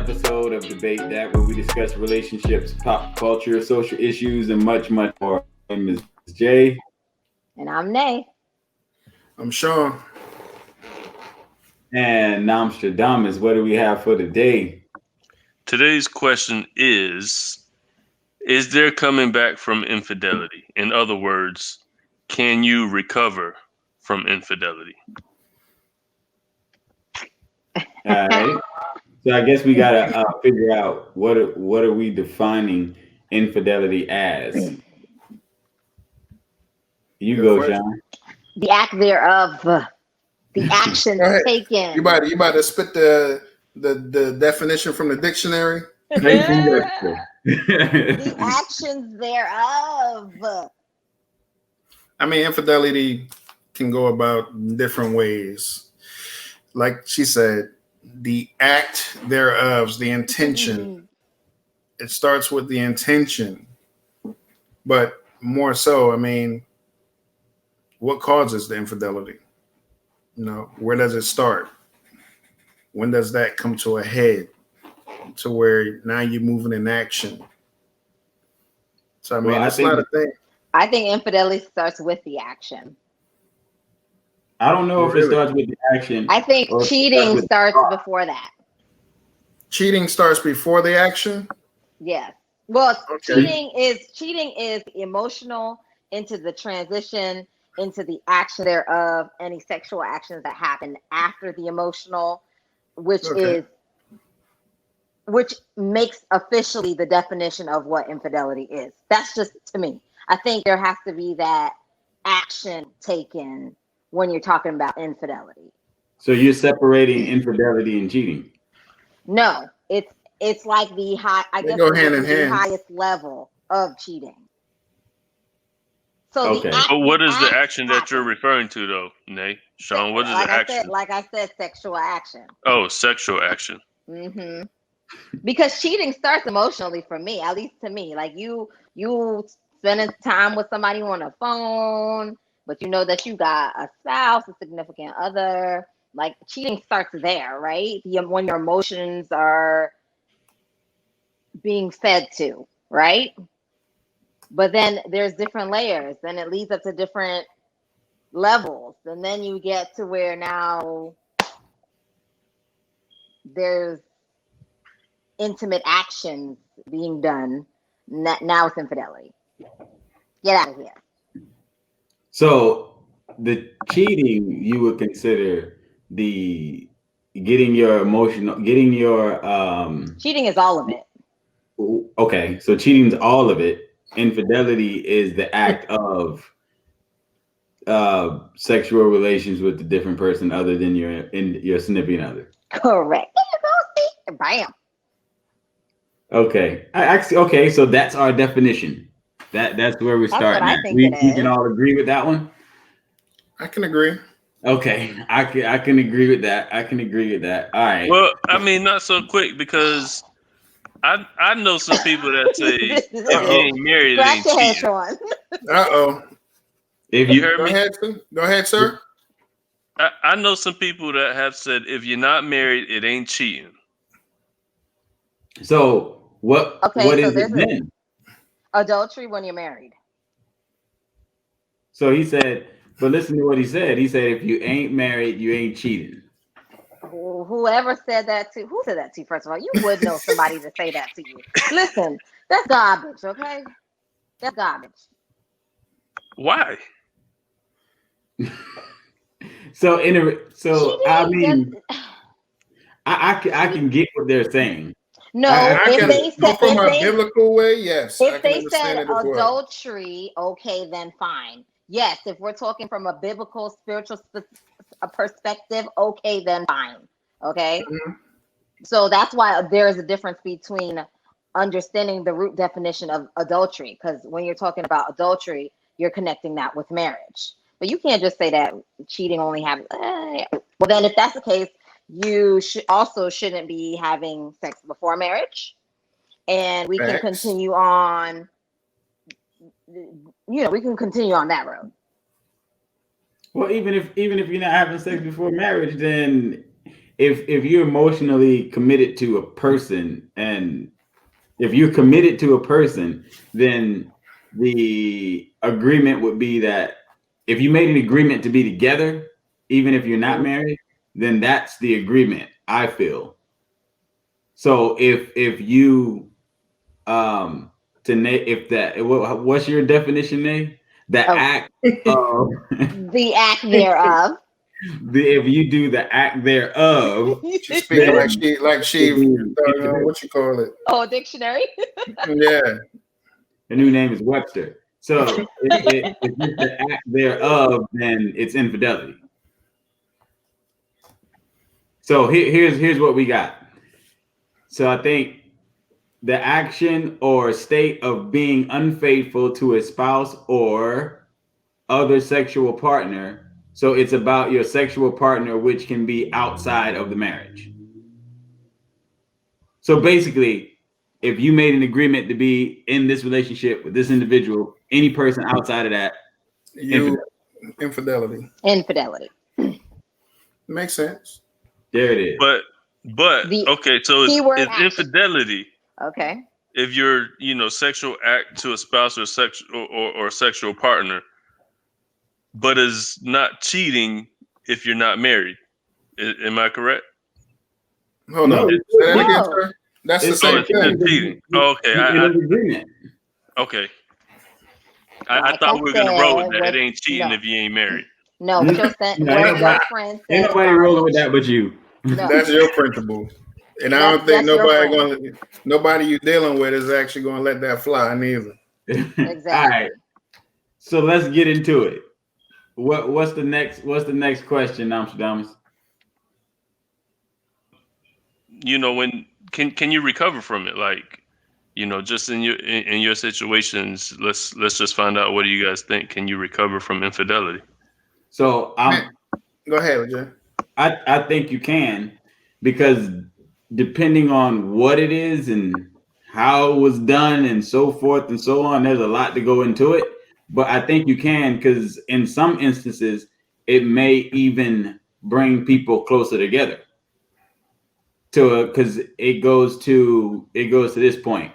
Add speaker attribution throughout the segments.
Speaker 1: episode of Debate Dat, where we discuss relationships, pop culture, social issues, and much, much more. My name is Jay.
Speaker 2: And I'm Nay.
Speaker 3: I'm Sean.
Speaker 1: And Nostradamus, what do we have for today?
Speaker 4: Today's question is there coming back from infidelity? In other words, can you recover from infidelity?
Speaker 1: All right. So I guess we gotta figure out what are we defining infidelity as? You go, Sean.
Speaker 2: The act thereof, the action taken.
Speaker 3: You about to spit the definition from the dictionary?
Speaker 2: The actions thereof.
Speaker 3: I mean, infidelity can go about different ways. Like she said, the act thereof, the intention. It starts with the intention. But more so, I mean, what causes the infidelity? You know, where does it start? When does that come to a head to where now you're moving in action? So, I mean, it's not a thing.
Speaker 2: I think infidelity starts with the action.
Speaker 1: I don't know if it starts with the action.
Speaker 2: I think cheating starts before that.
Speaker 3: Cheating starts before the action?
Speaker 2: Yes. Well, cheating is emotional into the transition, into the action thereof, any sexual actions that happen after the emotional, which makes officially the definition of what infidelity is. That's just to me. I think there has to be that action taken when you're talking about infidelity.
Speaker 1: So you're separating infidelity and cheating?
Speaker 2: No, it's like the high. I guess
Speaker 3: go hand in
Speaker 2: the
Speaker 3: hand.
Speaker 2: highest level of cheating. So
Speaker 1: okay.
Speaker 4: But what is the action that you're referring to, though, Nay? Sean, what is the action?
Speaker 2: Like I said, sexual action.
Speaker 4: Oh, sexual action.
Speaker 2: Mm-hmm. Because cheating starts emotionally for me, at least to me. Like you spending time with somebody on a phone, but you know that you got a spouse, a significant other. Like cheating starts there, right? When your emotions are being fed to, right? But then there's different layers, and it leads up to different levels. And then you get to where now there's intimate actions being done. Now it's infidelity. Get out of here.
Speaker 1: So the cheating you would consider the getting your
Speaker 2: cheating is all of it.
Speaker 1: Okay, so cheating is all of it. Infidelity is the act of sexual relations with a different person other than your significant other.
Speaker 2: Correct. Bam.
Speaker 1: Okay. Okay, so that's our definition. That's where we start. We can all agree with that one.
Speaker 3: I can agree.
Speaker 1: Okay, I can agree with that. I can agree with that. All right.
Speaker 4: Well, I mean, not so quick because I know some people that say if you ain't married, it ain't cheating.
Speaker 1: If
Speaker 4: you heard me,
Speaker 3: go ahead, sir.
Speaker 4: I know some people that have said if you're not married, it ain't cheating.
Speaker 1: So what is it then?
Speaker 2: Adultery when you're married.
Speaker 1: So he said, but listen to what he said. He said if you ain't married, you ain't cheating.
Speaker 2: Whoever said that to who said that to you, first of all, you would know somebody to say that to you. Listen, that's garbage, okay? That's garbage.
Speaker 4: Why?
Speaker 1: I mean, I can get what they're saying.
Speaker 2: No, if they said
Speaker 3: from a biblical way, yes.
Speaker 2: If they said adultery, okay, then fine. Yes, if we're talking from a biblical, spiritual perspective, okay, then fine. Okay, so that's why there is a difference between understanding the root definition of adultery, because when you're talking about adultery, you're connecting that with marriage. But you can't just say that cheating only happens. Well, then if that's the case, you shouldn't be having sex before marriage, and we can continue on. We can continue on that road.
Speaker 1: Well, even if you're not having sex before marriage, then if you're emotionally committed to a person, and if you're committed to a person, then the agreement would be that if you made an agreement to be together, even if you're not married, then that's the agreement, I feel. So if you if that what's your definition, Nate? The act of
Speaker 2: the act thereof.
Speaker 1: if you do the act thereof,
Speaker 3: She's speaking like she
Speaker 1: then
Speaker 3: what you call it?
Speaker 2: Oh, dictionary.
Speaker 3: Yeah.
Speaker 1: the new name is Webster. So if it's the act thereof, then it's infidelity. So here's what we got. So I think the action or state of being unfaithful to a spouse or other sexual partner. So it's about your sexual partner, which can be outside of the marriage. So basically, if you made an agreement to be in this relationship with this individual, any person outside of that,
Speaker 3: infidelity. Makes sense.
Speaker 1: There it is.
Speaker 4: But okay, so it's infidelity.
Speaker 2: Okay.
Speaker 4: If you're, sexual act to a spouse or sexual partner, but is not cheating if you're not married. Am I correct?
Speaker 3: Hold on. That's the same thing.
Speaker 4: Cheating. Okay. Okay. I thought we were gonna roll with that. It ain't cheating if you ain't married.
Speaker 2: No, but your
Speaker 1: ain't nobody rolling with that but you.
Speaker 2: No.
Speaker 3: That's your principle. And I don't think nobody you dealing with is actually gonna let that fly neither.
Speaker 2: Exactly.
Speaker 1: All right. So let's get into it. What's the next question, Amsterdamus?
Speaker 4: When can you recover from it? Like, just in your situations, let's just find out, what do you guys think? Can you recover from infidelity?
Speaker 1: So
Speaker 3: go ahead, Jay.
Speaker 1: I think you can, because depending on what it is and how it was done and so forth and so on, there's a lot to go into it. But I think you can, because in some instances, it may even bring people closer together. Because it goes to this point.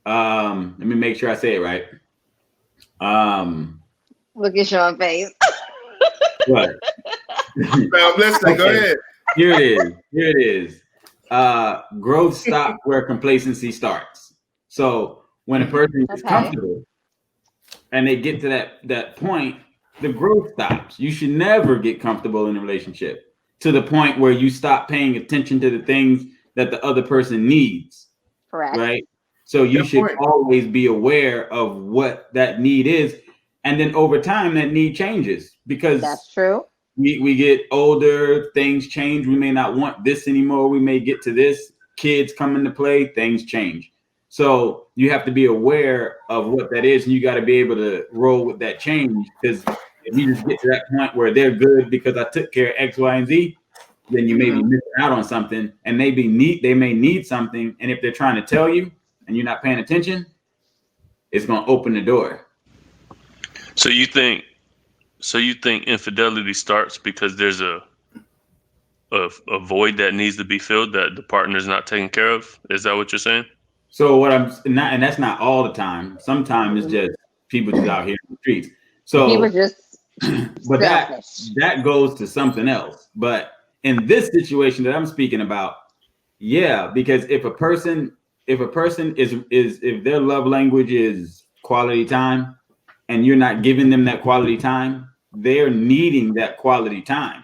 Speaker 1: Let me make sure I say it right.
Speaker 2: Look at Sean's face.
Speaker 1: What?
Speaker 3: I'm listening. Go ahead.
Speaker 1: Here it is. Growth stops where complacency starts. So when a person is comfortable and they get to that point, the growth stops. You should never get comfortable in a relationship to the point where you stop paying attention to the things that the other person needs.
Speaker 2: Correct.
Speaker 1: Right? So you should always be aware of what that need is. And then over time, that need changes, because
Speaker 2: that's true.
Speaker 1: We get older, things change. We may not want this anymore. We may get to this. Kids come into play, things change. So you have to be aware of what that is, and you got to be able to roll with that change. Because if you just get to that point where they're good because I took care of X, Y, and Z, then you may be missing out on something, and they may need something. And if they're trying to tell you and you're not paying attention, it's going to open the door.
Speaker 4: So you think infidelity starts because there's a void that needs to be filled that the partner's not taking care of? Is that what you're saying?
Speaker 1: So what I'm not, and that's not all the time. Sometimes it's just people just out here in the streets. So
Speaker 2: people just
Speaker 1: but that goes to something else. But in this situation that I'm speaking about, yeah, because if a person is if their love language is quality time, and you're not giving them that quality time, they're needing that quality time.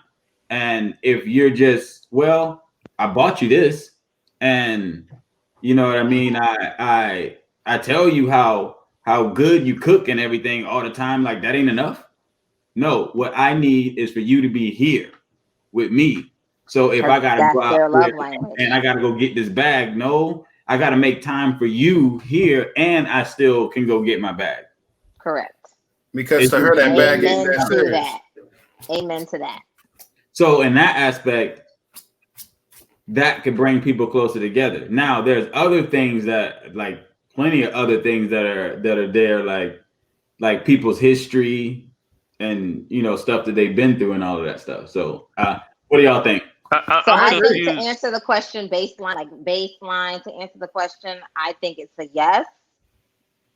Speaker 1: And if you're just, well, I bought you this, and you know what I mean, I tell you how good you cook and everything all the time, like that ain't enough. No, what I need is for you to be here with me. So if I gotta go out and I gotta go get this bag, no, I gotta make time for you here, and I still can go get my bag.
Speaker 2: Correct.
Speaker 3: Because to her, that bag ain't that serious.
Speaker 2: Amen to that.
Speaker 1: So in that aspect, that could bring people closer together. Now, there's other things that, like plenty of other things that are there, like people's history and stuff that they've been through and all of that stuff. So what do y'all think?
Speaker 2: I think to answer the question baseline to answer the question, I think it's a yes.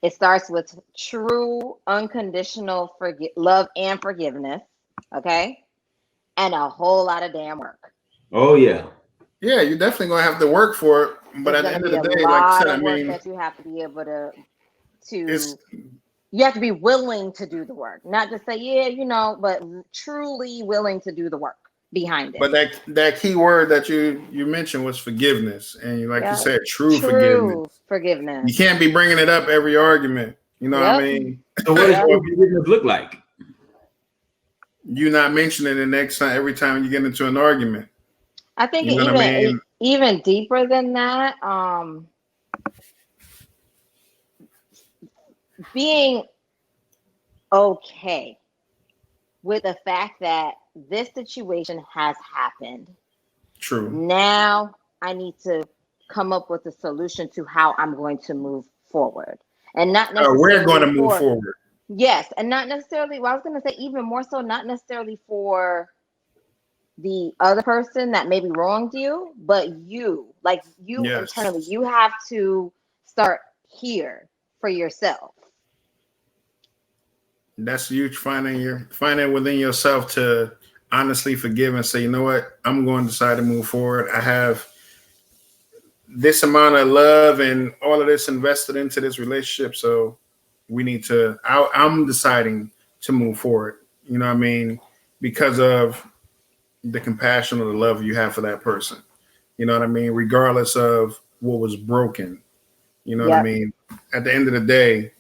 Speaker 2: It starts with true unconditional love and forgiveness, okay? And a whole lot of damn work.
Speaker 1: Oh yeah.
Speaker 3: Yeah, you're definitely gonna have to work for it. But at the end of the day, like I said, I mean,
Speaker 2: that you have to be able to you have to be willing to do the work, not just say, yeah, but truly willing to do the work behind it.
Speaker 3: But that key word that you mentioned was forgiveness, and you said, true forgiveness. You can't be bringing it up every argument. You know what I mean?
Speaker 1: So what does forgiveness look like?
Speaker 3: You not mentioning it the next time every time you get into an argument.
Speaker 2: I think even deeper than that, being okay with the fact that this situation has happened.
Speaker 3: True.
Speaker 2: Now I need to come up with a solution to how I'm going to move forward, and not necessarily
Speaker 3: we're going to move forward.
Speaker 2: Yes, and not necessarily. Well, I was going to say even more so, not necessarily for the other person that maybe wronged you, but you internally, you have to start here for yourself.
Speaker 3: That's huge. Finding within yourself to honestly forgive and say, you know what, I'm going to decide to move forward. I have this amount of love and all of this invested into this relationship, so we need to. I'm deciding to move forward. You know what I mean? Because of the compassion or the love you have for that person. You know what I mean? Regardless of what was broken. You know what I mean? At the end of the day,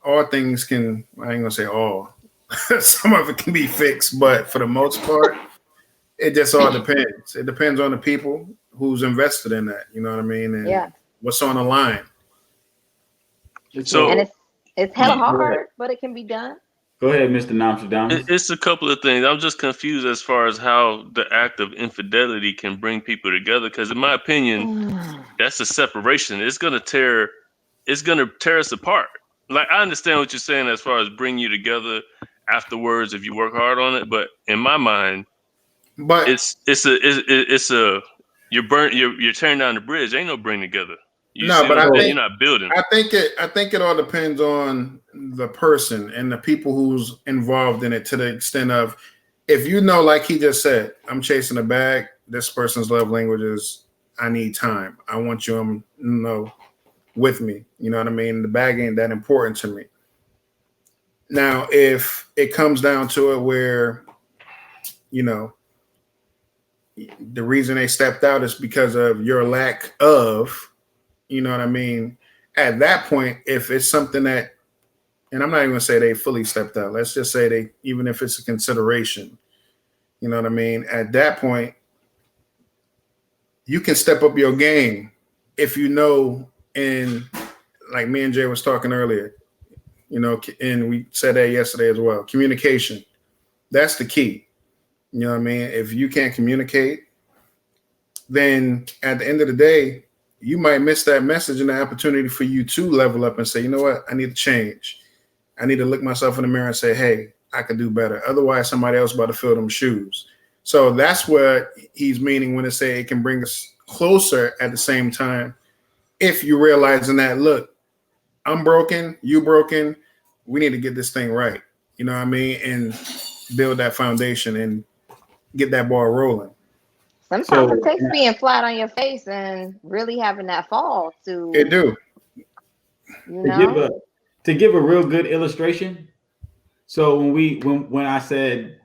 Speaker 3: all things can, I ain't gonna say all, some of it can be fixed, but for the most part, it just all depends. It depends on the people who's invested in that, you know what I mean? And what's on the line.
Speaker 4: So,
Speaker 2: and it's hella hard, but it can be done.
Speaker 1: Go ahead, Mr. Nostradamus.
Speaker 4: It's a couple of things. I'm just confused as far as how the act of infidelity can bring people together. Because in my opinion, that's a separation. It's gonna tear us apart. Like, I understand what you're saying as far as bring you together afterwards if you work hard on it, but in my mind, you're tearing down the bridge. Ain't no bring together. You're not building.
Speaker 3: I think it all depends on the person and the people who's involved in it, to the extent of, if you know, like he just said, I'm chasing a bag. This person's love language is, I need time. I want you, with me. You know what I mean? The bag ain't that important to me. Now, if it comes down to it where, the reason they stepped out is because of your lack of, you know what I mean? At that point, if it's something that, and I'm not even gonna say they fully stepped out. Let's just say even if it's a consideration, you know what I mean? At that point, you can step up your game if you know. And like me and Jay was talking earlier, and we said that yesterday as well, communication, that's the key. You know what I mean? If you can't communicate, then at the end of the day, you might miss that message and the opportunity for you to level up and say, you know what, I need to change. I need to look myself in the mirror and say, hey, I could do better. Otherwise, somebody else about to fill them shoes. So that's what he's meaning when it say it can bring us closer at the same time. If you're realizing that, look, I'm broken, you broken, we need to get this thing right. You know what I mean? And build that foundation and get that ball rolling.
Speaker 2: Sometimes it takes being flat on your face and really having that fall to.
Speaker 3: It do.
Speaker 1: To give a real good illustration. So when I said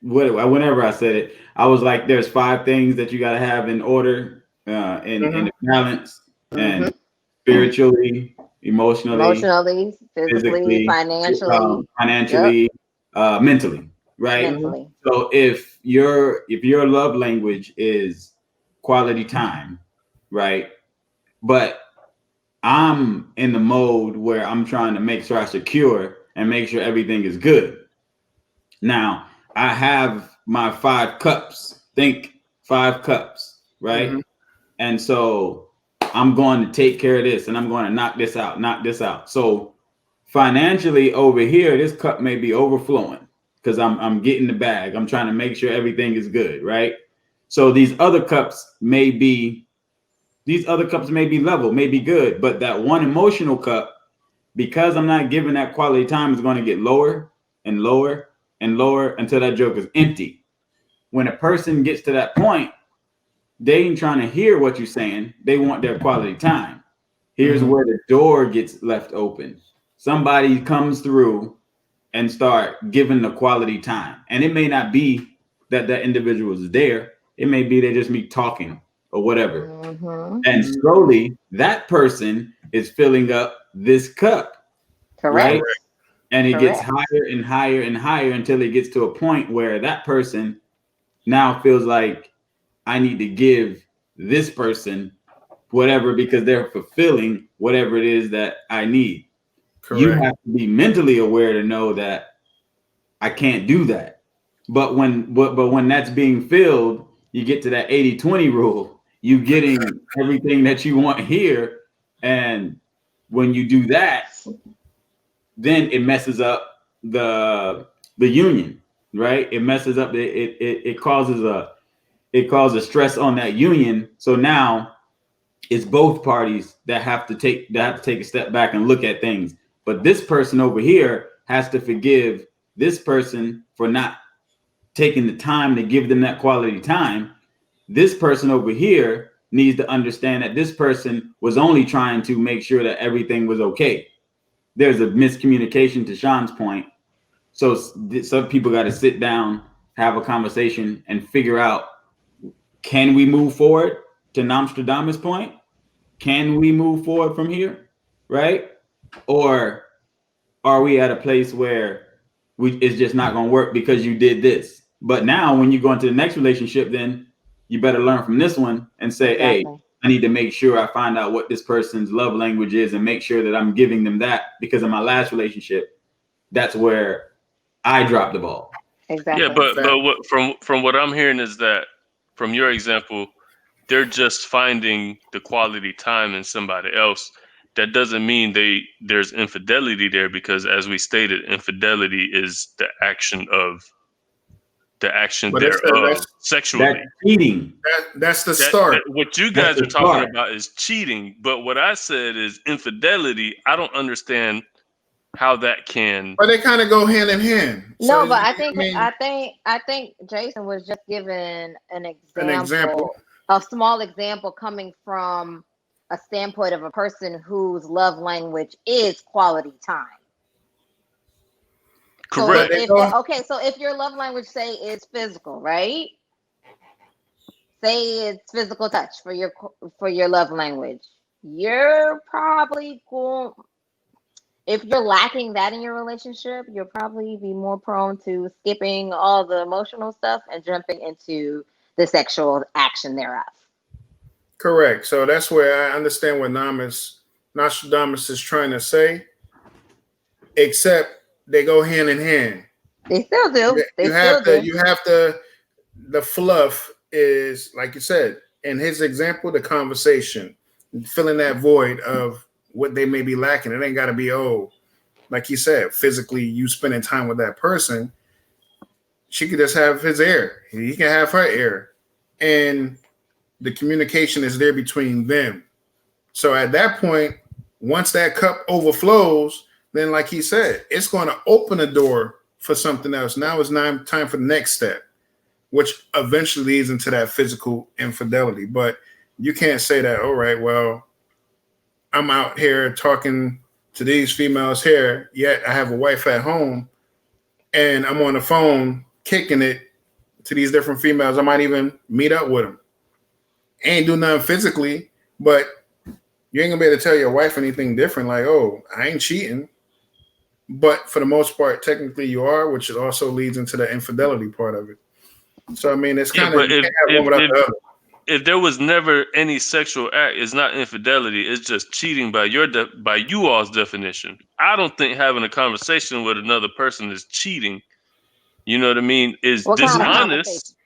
Speaker 1: whenever I said it, I was like, there's 5 things that you got to have in order. In balance, and spiritually, emotionally, physically, financially, mentally, right?
Speaker 2: Mentally.
Speaker 1: So if your love language is quality time, right? But I'm in the mode where I'm trying to make sure I secure and make sure everything is good. Now I have my 5 cups. Think 5 cups, right? Mm-hmm. And so I'm going to take care of this and I'm going to knock this out. So financially over here, this cup may be overflowing. because I'm getting the bag. I'm trying to make sure everything is good, right? So these other cups may be level, may be good, but that one emotional cup, because I'm not giving that quality time, is going to get lower and lower and lower until that joke is empty. When a person gets to that point, they ain't trying to hear what you're saying. They want their quality time. Here's where the door gets left open. Somebody comes through and start giving the quality time. And it may not be that that individual is there. It may be they just me talking or whatever. And slowly that person is filling up this cup.
Speaker 2: Correct.
Speaker 1: Right? And it gets higher and higher and higher until it gets to a point where that person now feels like I need to give this person whatever because they're fulfilling whatever it is that I need. Correct. You have to be mentally aware to know that I can't do that. But when that's being filled, you get to that 80-20 rule. You getting everything that you want here. And when you do that, then it messes up the union, right? It messes up it causes stress on that union. So now it's both parties that have to take a step back and look at things. But this person over here has to forgive this person for not taking the time to give them that quality time. This person over here needs to understand that this person was only trying to make sure that everything was okay. There's a miscommunication, to Sean's point. So some people got to sit down, have a conversation, and figure out, can we move forward? To Nostradamus' point, can we move forward from here, right? Or are we at a place where it's just not going to work because you did this? But now when you go into the next relationship, then you better learn from this one and say, hey, I need to make sure I find out what this person's love language is and make sure that I'm giving them that, because in my last relationship, that's where I dropped the ball.
Speaker 2: Exactly.
Speaker 4: Yeah, but what, from what I'm hearing is that from your example, they're just finding the quality time in somebody else. That doesn't mean there's infidelity there, because as we stated, infidelity is the action thereof sexually.
Speaker 1: That's cheating.
Speaker 3: That's the start.
Speaker 4: What you guys are talking about is cheating, but what I said is infidelity. I don't understand how that can.
Speaker 3: But they kind of go hand in hand.
Speaker 2: No, so, but I think Jason was just giving an example. A small example coming from a standpoint of a person whose love language is quality time.
Speaker 4: Correct.
Speaker 2: So if your love language, say, is physical, right? Say it's physical touch for your love language. You're probably cool. If you're lacking that in your relationship, you'll probably be more prone to skipping all the emotional stuff and jumping into the sexual action thereof.
Speaker 3: Correct. So that's where I understand what Nostradamus is trying to say, except they go hand in hand.
Speaker 2: They still do.
Speaker 3: You have to, the fluff is, like you said, in his example, the conversation, filling that void of what they may be lacking. It ain't got to be, like you said, physically you spending time with that person. She could just have his ear. He can have her ear. And the communication is there between them. So at that point, once that cup overflows, then like he said, it's going to open a door for something else. Now it's time for the next step, which eventually leads into that physical infidelity. But you can't say that, all right, well, I'm out here talking to these females here, yet I have a wife at home and I'm on the phone kicking it to these different females. I might even meet up with them. Ain't do nothing physically, but you ain't gonna be able to tell your wife anything different, like, oh, I ain't cheating. But for the most part, technically you are, which also leads into the infidelity part of it. So, I mean, it's kind of one without the other.
Speaker 4: If there was never any sexual act, it's not infidelity. It's just cheating by you all's definition. I don't think having a conversation with another person is cheating. You know what I mean? Is dishonest.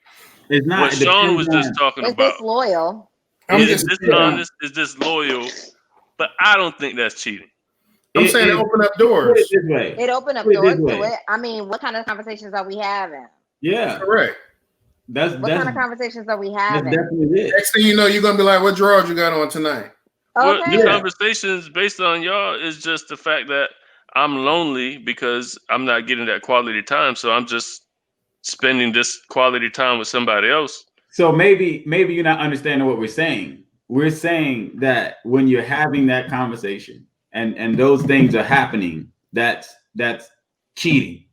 Speaker 1: It's not.
Speaker 4: What Sean was just talking about.
Speaker 2: Is disloyal?
Speaker 4: Is dishonest? Is disloyal? But I don't think that's cheating.
Speaker 3: I'm saying it opened up doors.
Speaker 2: It opened up doors to it. I mean, what kind of conversations are we having?
Speaker 1: Yeah,
Speaker 3: correct.
Speaker 2: What kind of conversations are we having?
Speaker 3: That's definitely it. Next thing you know, you're gonna be like, "What drawers you got on tonight?"
Speaker 4: Well, the conversations based on y'all is just the fact that I'm lonely because I'm not getting that quality time. So I'm just spending this quality time with somebody else.
Speaker 1: So maybe you're not understanding what we're saying. We're saying that when you're having that conversation and those things are happening, that's cheating.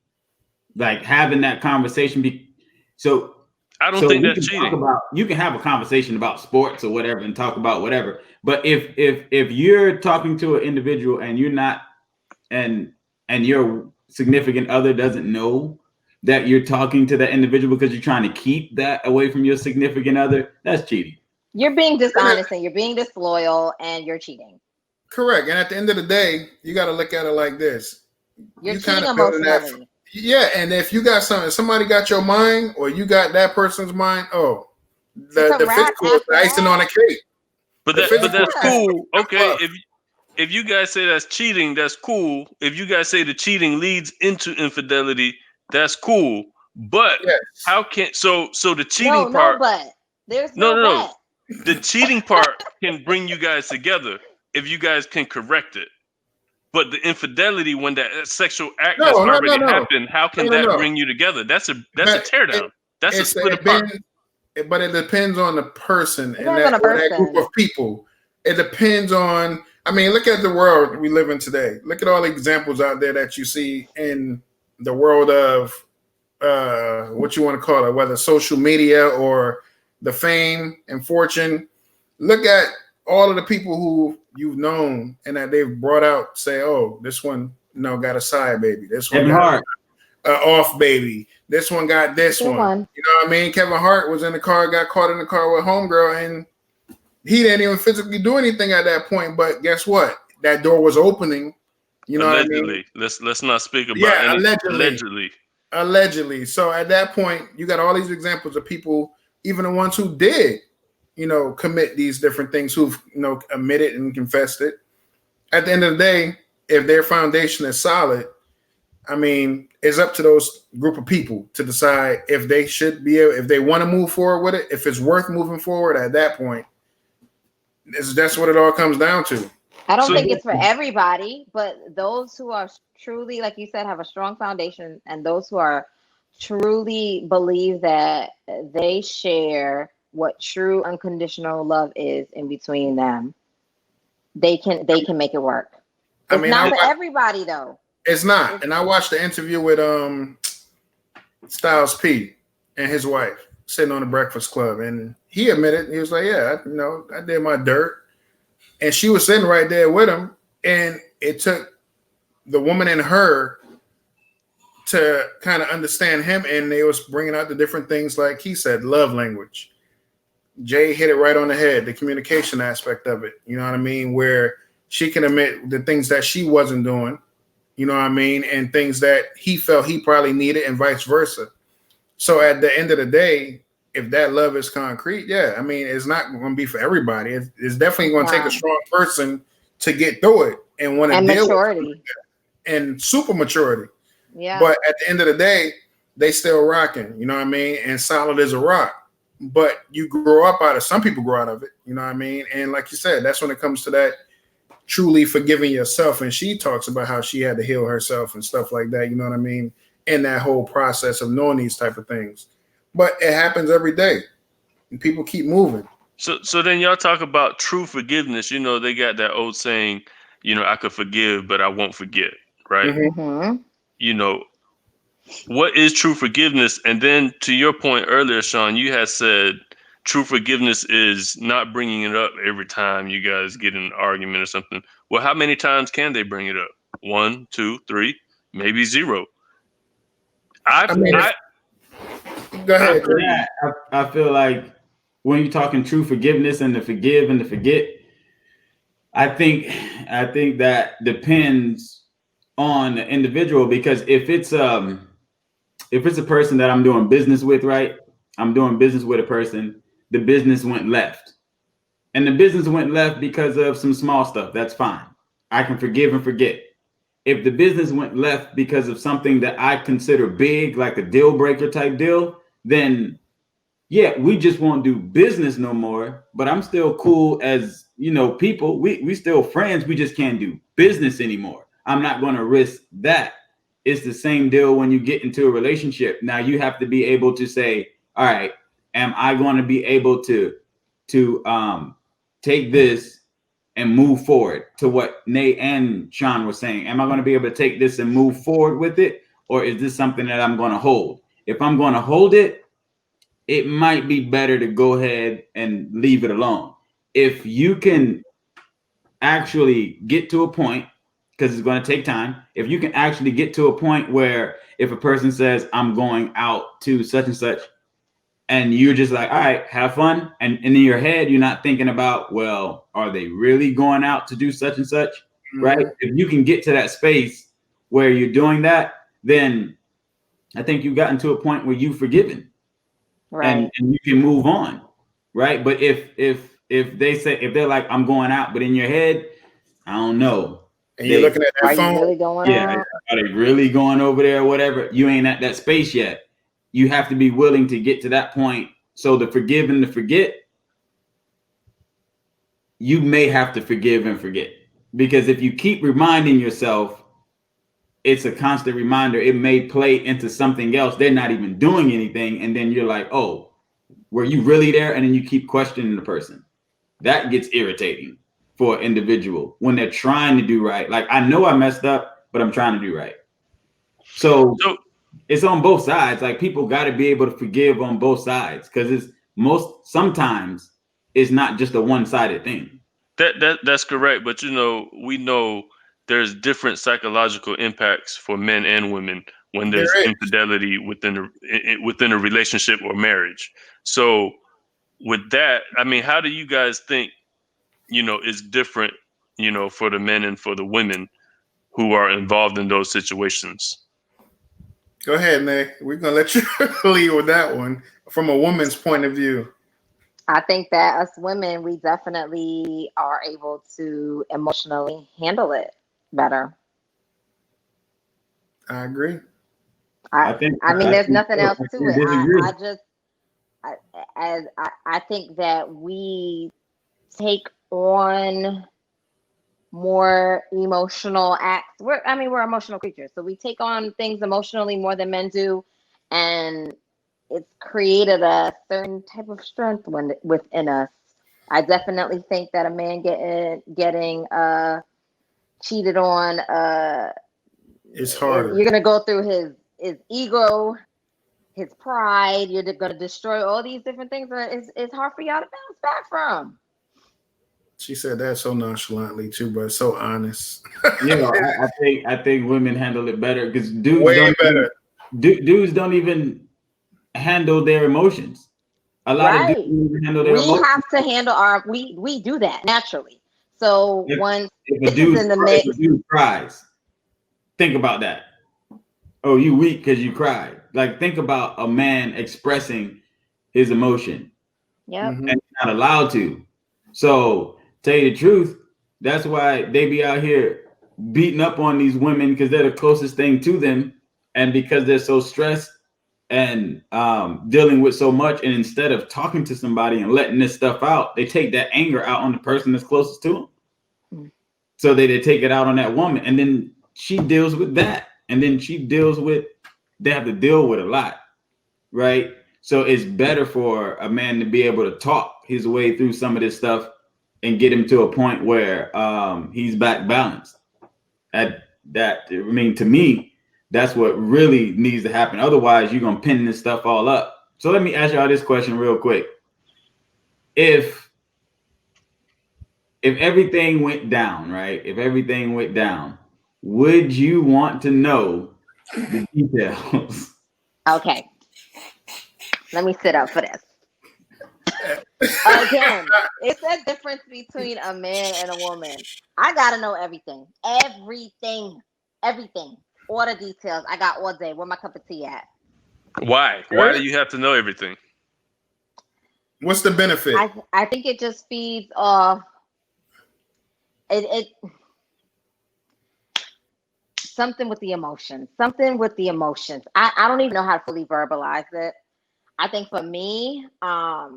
Speaker 1: Like having that conversation. So
Speaker 4: I don't think that's cheating.
Speaker 1: You can have a conversation about sports or whatever and talk about whatever. But if you're talking to an individual and you're not and your significant other doesn't know that you're talking to that individual because you're trying to keep that away from your significant other, that's cheating.
Speaker 2: You're being dishonest and you're being disloyal and you're cheating.
Speaker 3: Correct. And at the end of the day, you got to look at it like this.
Speaker 2: You're cheating emotionally.
Speaker 3: Yeah, and if you got somebody got your mind, or you got that person's mind, the physical is the icing on the cake.
Speaker 4: But that's cool. Okay, if you guys say that's cheating, that's cool. If you guys say the cheating leads into infidelity, that's cool. But how can so the cheating part?
Speaker 2: No, but there's no.
Speaker 4: The cheating part can bring you guys together if you guys can correct it. But the infidelity, when that sexual act has already happened, how can that bring you together? That's a teardown. That's a split apart.
Speaker 3: But it depends on the person and that group of people. It depends on. I mean, look at the world we live in today. Look at all the examples out there that you see in the world of what you want to call it, whether social media or the fame and fortune. Look at all of the people who you've known and that they've brought out, say, "Oh, this one, got a side baby. This one got an off baby. This one got this one." You know what I mean? Kevin Hart was in the car, got caught in the car with homegirl, and he didn't even physically do anything at that point. But guess what? That door was opening. You know
Speaker 4: allegedly.
Speaker 3: What I mean?
Speaker 4: Let's not speak about
Speaker 3: allegedly. So at that point, you got all these examples of people, even the ones who did, commit these different things, who've, admitted and confessed it. At the end of the day, if their foundation is solid, I mean, it's up to those group of people to decide if they should be able, if they want to move forward with it, if it's worth moving forward at that point. That's what it all comes down to.
Speaker 2: I don't think it's for everybody, but those who are truly, like you said, have a strong foundation, and those who are truly believe that they share what true unconditional love is in between them, they can make it work. It's not for everybody though.
Speaker 3: It's not. And I watched the interview with Styles P and his wife sitting on the Breakfast Club, and he admitted, he was like, "Yeah, I did my dirt." And she was sitting right there with him, and it took the woman in her to kind of understand him, and they was bringing out the different things, like he said, love language. Jay hit it right on the head, the communication aspect of it. You know what I mean? Where she can admit the things that she wasn't doing, you know what I mean? And things that he felt he probably needed, and vice versa. So at the end of the day, if that love is concrete, I mean, it's not going to be for everybody. It's definitely going to take a strong person to get through it and want to deal with it. And super maturity. Yeah. But at the end of the day, they still rocking, you know what I mean? And solid as a rock. But you grow up out of, some people grow out of it, you know what I mean? And like you said, that's when it comes to that truly forgiving yourself. And she talks about how she had to heal herself and stuff like that, you know what I mean? In that whole process of knowing these type of things. But it happens every day, and people keep moving.
Speaker 4: So then y'all talk about true forgiveness. They got that old saying, I could forgive, but I won't forget, right? Mm-hmm. What is true forgiveness? And then to your point earlier, Sean, you had said true forgiveness is not bringing it up every time you guys get in an argument or something. Well, how many times can they bring it up? 1, 2, 3, maybe 0.
Speaker 3: Go ahead.
Speaker 1: I feel like when you're talking true forgiveness and to forgive and to forget, I think that depends on the individual, because if it's a person that I'm doing business with, right? I'm doing business with a person, the business went left. And the business went left because of some small stuff. That's fine. I can forgive and forget. if the business went left because of something that I consider big, like a deal breaker type deal, then yeah, we just won't do business no more. But I'm still cool as, you know, people. We still friends. We just can't do business anymore. I'm not going to risk that. It's the same deal when you get into a relationship. Now you have to be able to say, all right, am I going to be able to take this and move forward, to what Nate and Sean were saying? Am I going to be able to take this and move forward with it? Or is this something that I'm going to hold? If I'm going to hold it, it might be better to go ahead and leave it alone. If you can actually get to a point, because it's going to take time, if you can actually get to a point where if a person says, I'm going out to such and such, and you're just like, all right, have fun. And in your head, you're not thinking about, well, are they really going out to do such and such? Right? If you can get to that space where you're doing that, then I think you've gotten to a point where you've forgiven. Right. And you can move on. Right. But if they say, if they're like, I'm going out, but in your head, I don't know.
Speaker 3: And you're looking at that phone.
Speaker 2: Really going out?
Speaker 1: Are they really going over there or whatever? You ain't at that space yet. You have to be willing to get to that point. So the forgive and the forget, you may have to forgive and forget. Because if you keep reminding yourself, it's a constant reminder. It may play into something else. They're not even doing anything. And then you're like, oh, were you really there? And then you keep questioning the person. That gets irritating for an individual when they're trying to do right. Like, I know I messed up, but I'm trying to do right. So it's on both sides. Like, people got to be able to forgive on both sides, because sometimes it's not just a one-sided thing.
Speaker 4: That's correct. But, you know, we know there's different psychological impacts for men and women when there's infidelity within a relationship or marriage. So with that, I mean, how do you guys think, you know, is different, you know, for the men and for the women who are involved in those situations?
Speaker 3: Go ahead, Nick. We're going to let you lead with that one from a woman's point of view.
Speaker 2: I think that us women, we definitely are able to emotionally handle it better.
Speaker 3: I agree.
Speaker 2: I mean, there's nothing else to it. I think that we take on more emotional acts. We're emotional creatures, so we take on things emotionally more than men do, and it's created a certain type of strength within us. I definitely think that a man getting cheated on,
Speaker 3: it's harder.
Speaker 2: You're gonna go through his ego, his pride. You're gonna destroy all these different things that it's hard for y'all to bounce back from.
Speaker 3: She said that so nonchalantly too, but so honest.
Speaker 1: You know, I think women handle it better, because dudes don't even handle their emotions. A lot of dudes handle their emotions.
Speaker 2: We have to handle we do that naturally. So if
Speaker 1: a dude cries, think about that. Oh, you weak because you cried. Like, think about a man expressing his emotion.
Speaker 2: Yep.
Speaker 1: And he's not allowed to. So, tell you the truth, that's why they be out here beating up on these women, because they're the closest thing to them, and because they're so stressed and dealing with so much. And instead of talking to somebody and letting this stuff out, they take that anger out on the person that's closest to them. So they take it out on that woman, and then she deals with that, and then they have to deal with a lot, right? So it's better for a man to be able to talk his way through some of this stuff and get him to a point where he's back balanced. To me, that's what really needs to happen. Otherwise, you're gonna pin this stuff all up. So let me ask y'all this question real quick. If everything went down, right? If everything went down, would you want to know the details?
Speaker 2: Okay. Let me sit up for this. Again, it's a difference between a man and a woman. I gotta know everything. Everything. All the details. I got all day. Where my cup of tea at?
Speaker 4: Why? Why do you have to know everything?
Speaker 3: What's the benefit?
Speaker 2: I think it just feeds off. something with the emotions. Something with the emotions. I don't even know how to fully verbalize it. I think for me, I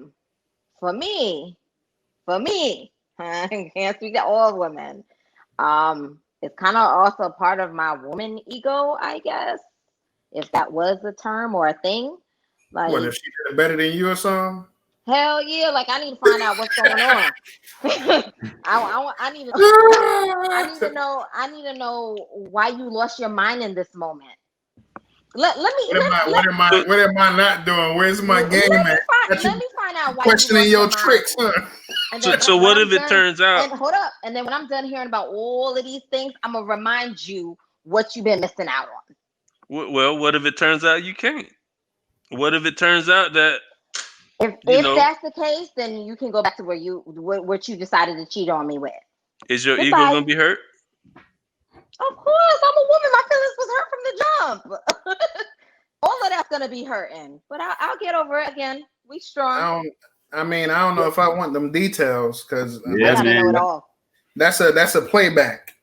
Speaker 2: can't speak to all women. It's kind of also part of my woman ego, I guess, if that was a term or a thing. Like,
Speaker 3: what if she did it better than you or something?
Speaker 2: Hell yeah! Like, I need to find out what's going on. I need to know. I need to know why you lost your mind in this moment. What
Speaker 3: am I not doing? Where's my game at?
Speaker 2: Let me find out why
Speaker 3: questioning
Speaker 2: you
Speaker 3: your tricks, huh?
Speaker 4: So what if it turns out?
Speaker 2: And hold up, and then when I'm done hearing about all of these things, I'm gonna remind you what you've been missing out on.
Speaker 4: Well, what if it turns out you can't? What if it turns out that
Speaker 2: if that's the case, then you can go back to what you decided to cheat on me with.
Speaker 4: Is your ego gonna be hurt?
Speaker 2: Of course, I'm a woman. My feelings was hurt from the jump. All of that's gonna be hurting, but I'll get over it again. We strong.
Speaker 3: I don't know if I want them details because that's a playback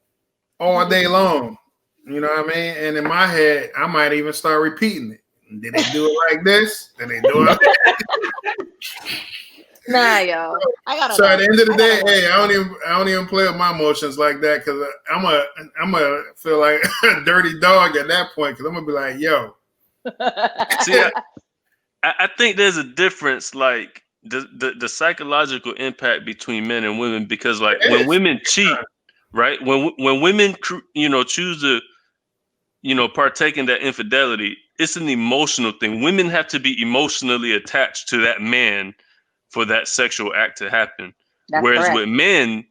Speaker 3: all day long. You know what I mean? And in my head, I might even start repeating it. Did they do it like this? Did they do it?
Speaker 2: Nah, yo.
Speaker 3: So at the end of the day, hey, I don't even play with my emotions like that because I'm gonna feel like a dirty dog at that point because I'm gonna be like, yo.
Speaker 4: See, I think there's a difference, like the psychological impact between men and women, because like when women cheat, right? When women choose to partake in that infidelity, it's an emotional thing. Women have to be emotionally attached to that man for that sexual act to happen. Whereas with men,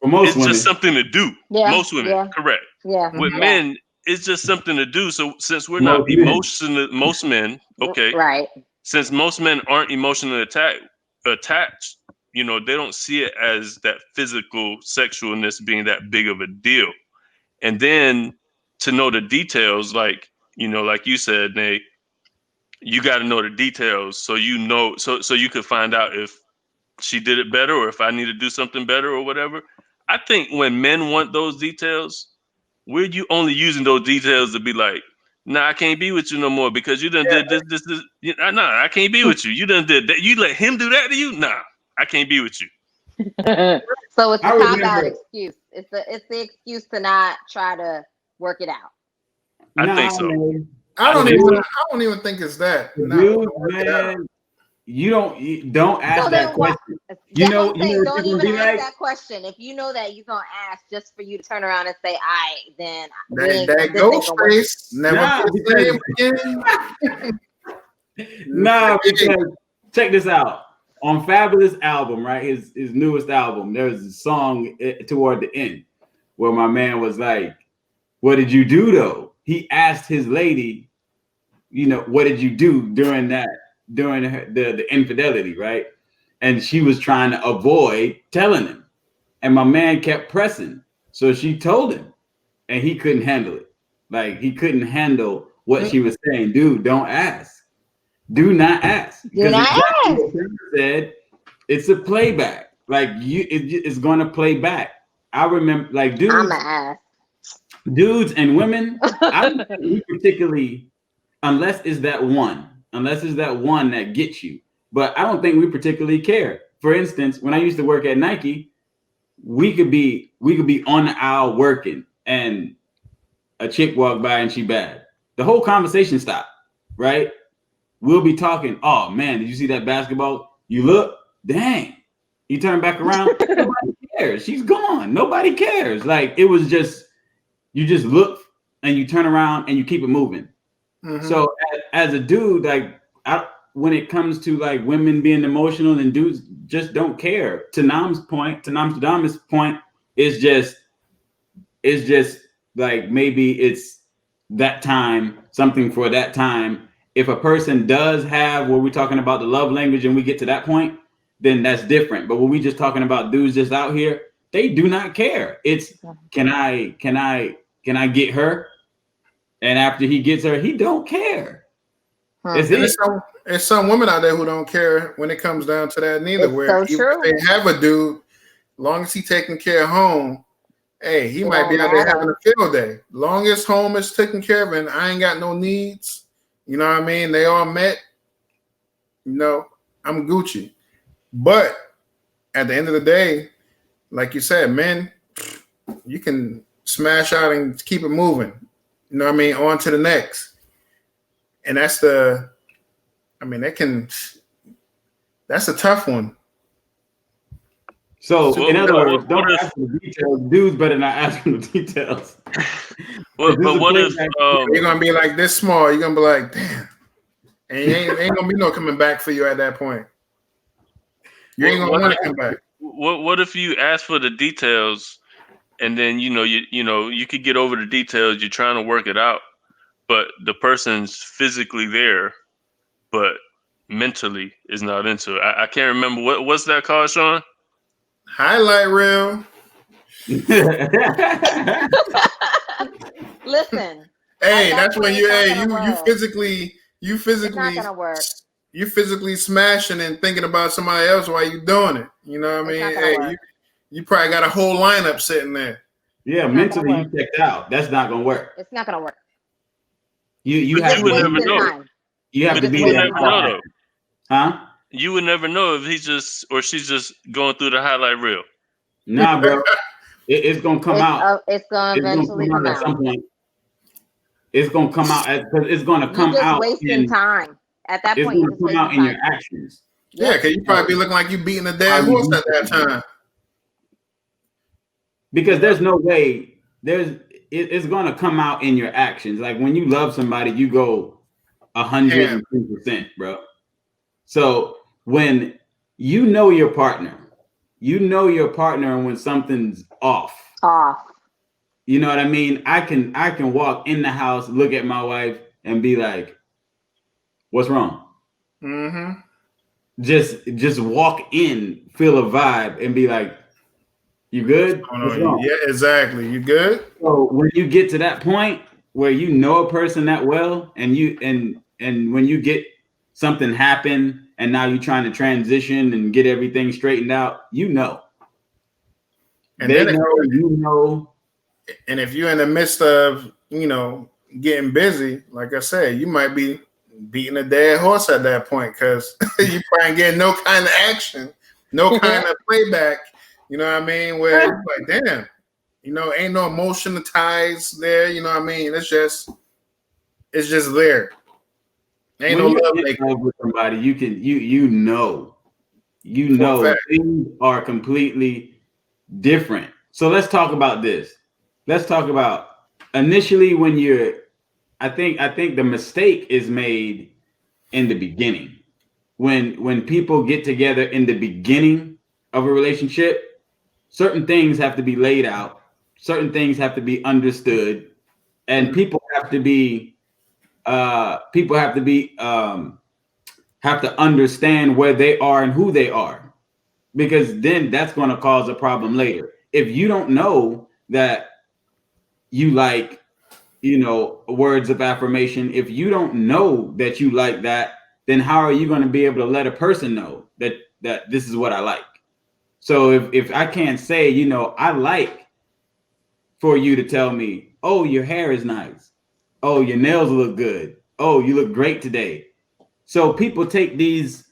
Speaker 4: it's just something to do. Yeah, most women, correct.
Speaker 2: Yeah.
Speaker 4: With men, it's just something to do. So since we're not emotional, most men, okay,
Speaker 2: right.
Speaker 4: Since most men aren't emotionally attached, they don't see it as that physical sexualness being that big of a deal. And then to know the details, like you said, Nate, you got to know the details so so you could find out if she did it better or if I need to do something better or whatever. I think when men want those details, we're only using those details to be like, nah, I can't be with you no more because you done did this. Nah, I can't be with you. You done did that. You let him do that to you? Nah, I can't be with you.
Speaker 2: So it's a cop-out excuse. It's the excuse to not try to work it out.
Speaker 4: I think so.
Speaker 3: Man. I don't even think it's that.
Speaker 1: Dude, man, you don't ask that question.
Speaker 2: Don't even ask that question. If you know that you're gonna ask just for you to turn around and say, then
Speaker 3: that ghost face never again.
Speaker 1: Nah, because check this out. On Fabulous album, right? His newest album, there's a song toward the end where my man was like, "What did you do though?" He asked his lady, what did you do during the infidelity, right? And she was trying to avoid telling him. And my man kept pressing. So she told him and he couldn't handle it. Like he couldn't handle what she was saying. Dude, don't ask. Do not ask.
Speaker 2: Do not ask.
Speaker 1: Said it's a playback. Like it's going to play back. I remember, like, dudes and women. I don't think we particularly, unless it's that one that gets you. But I don't think we particularly care. For instance, when I used to work at Nike, we could be on the aisle working, and a chick walked by and she bad. The whole conversation stopped. Right? We'll be talking. Oh man, did you see that basketball? You look, dang. You turn back around. Nobody cares. She's gone. Nobody cares. Like it was just, you just look and you turn around and you keep it moving. Mm-hmm. So as a dude, like when it comes to like women being emotional and dudes just don't care. To Nostradamus' point, it's just like maybe it's that time, something for that time. If a person does have what we're talking about, the love language, and we get to that point, then that's different. But when we just talking about dudes just out here, they do not care. It's can I get her? And after he gets her, he don't care.
Speaker 3: There's some women out there who don't care when it comes down to that neither. Where if they have a dude, long as he taking care of home, Hey, he might be out there having a field day. Long as home is taken care of and I ain't got no needs, you know what I mean? They all met, you know, I'm Gucci. But at the end of the day, like you said, men, you can smash out and keep it moving. You know what I mean? On to the next. And that's a tough one.
Speaker 1: So in other words, don't ask for the details. Dudes better not ask for the details.
Speaker 4: But what if
Speaker 3: you're gonna be like this small? You're gonna be like, damn, and ain't gonna be no coming back for you at that point. You ain't gonna want to come back.
Speaker 4: What if you ask for the details, and then you could get over the details. You're trying to work it out, but the person's physically there, but mentally is not into it. I can't remember what's that called, Sean?
Speaker 3: Highlight reel.
Speaker 2: Listen.
Speaker 3: Hey, that's when you physically
Speaker 2: it's not gonna work.
Speaker 3: You physically smashing and thinking about somebody else while you doing it. You know what I mean? Hey, you probably got a whole lineup sitting there.
Speaker 1: Yeah, mentally you checked out. That's not gonna work.
Speaker 2: It's not gonna work.
Speaker 1: You have to never know. You have to be there. Huh?
Speaker 4: You would never know if he's just or she's just going through the highlight reel.
Speaker 1: Nah, bro. It's gonna come out.
Speaker 2: It's gonna eventually come out
Speaker 1: at some point. It's gonna come out because it's gonna come out.
Speaker 2: Wasting time. At that point,
Speaker 1: it's gonna come out in your actions.
Speaker 3: Yeah, because you probably be looking like you beating a dead horse at that time.
Speaker 1: Because there's no way it's gonna come out in your actions. Like when you love somebody, you go 110%, bro. So when you know your partner when something's off. You know what I mean? I can walk in the house, look at my wife, and be like, "What's wrong?"
Speaker 3: Mm-hmm.
Speaker 1: Just walk in, feel a vibe, and be like, "You good?"
Speaker 3: Yeah, exactly. You good?
Speaker 1: So when you get to that point where you know a person that well, and when you get something happen, and now you're trying to transition and get everything straightened out, you know. And they know, you know.
Speaker 3: And if you're in the midst of, getting busy, like I said, you might be beating a dead horse at that point because you probably getting no kind of action, no kind of playback. You know what I mean? Where it's like, damn, ain't no emotional ties there. You know what I mean? It's just there. Ain't no love making
Speaker 1: with somebody. You know things are completely different. So let's talk about this. Let's talk about initially when I think the mistake is made in the beginning. When people get together in the beginning of a relationship, certain things have to be laid out, certain things have to be understood, and people have to understand where they are and who they are, because then that's going to cause a problem later. If you don't know that you like, words of affirmation, if you don't know that you like that, then how are you going to be able to let a person know that this is what I like? So if I can't say, I like for you to tell me, oh, your hair is nice. Oh, your nails look good. Oh, you look great today. So people take these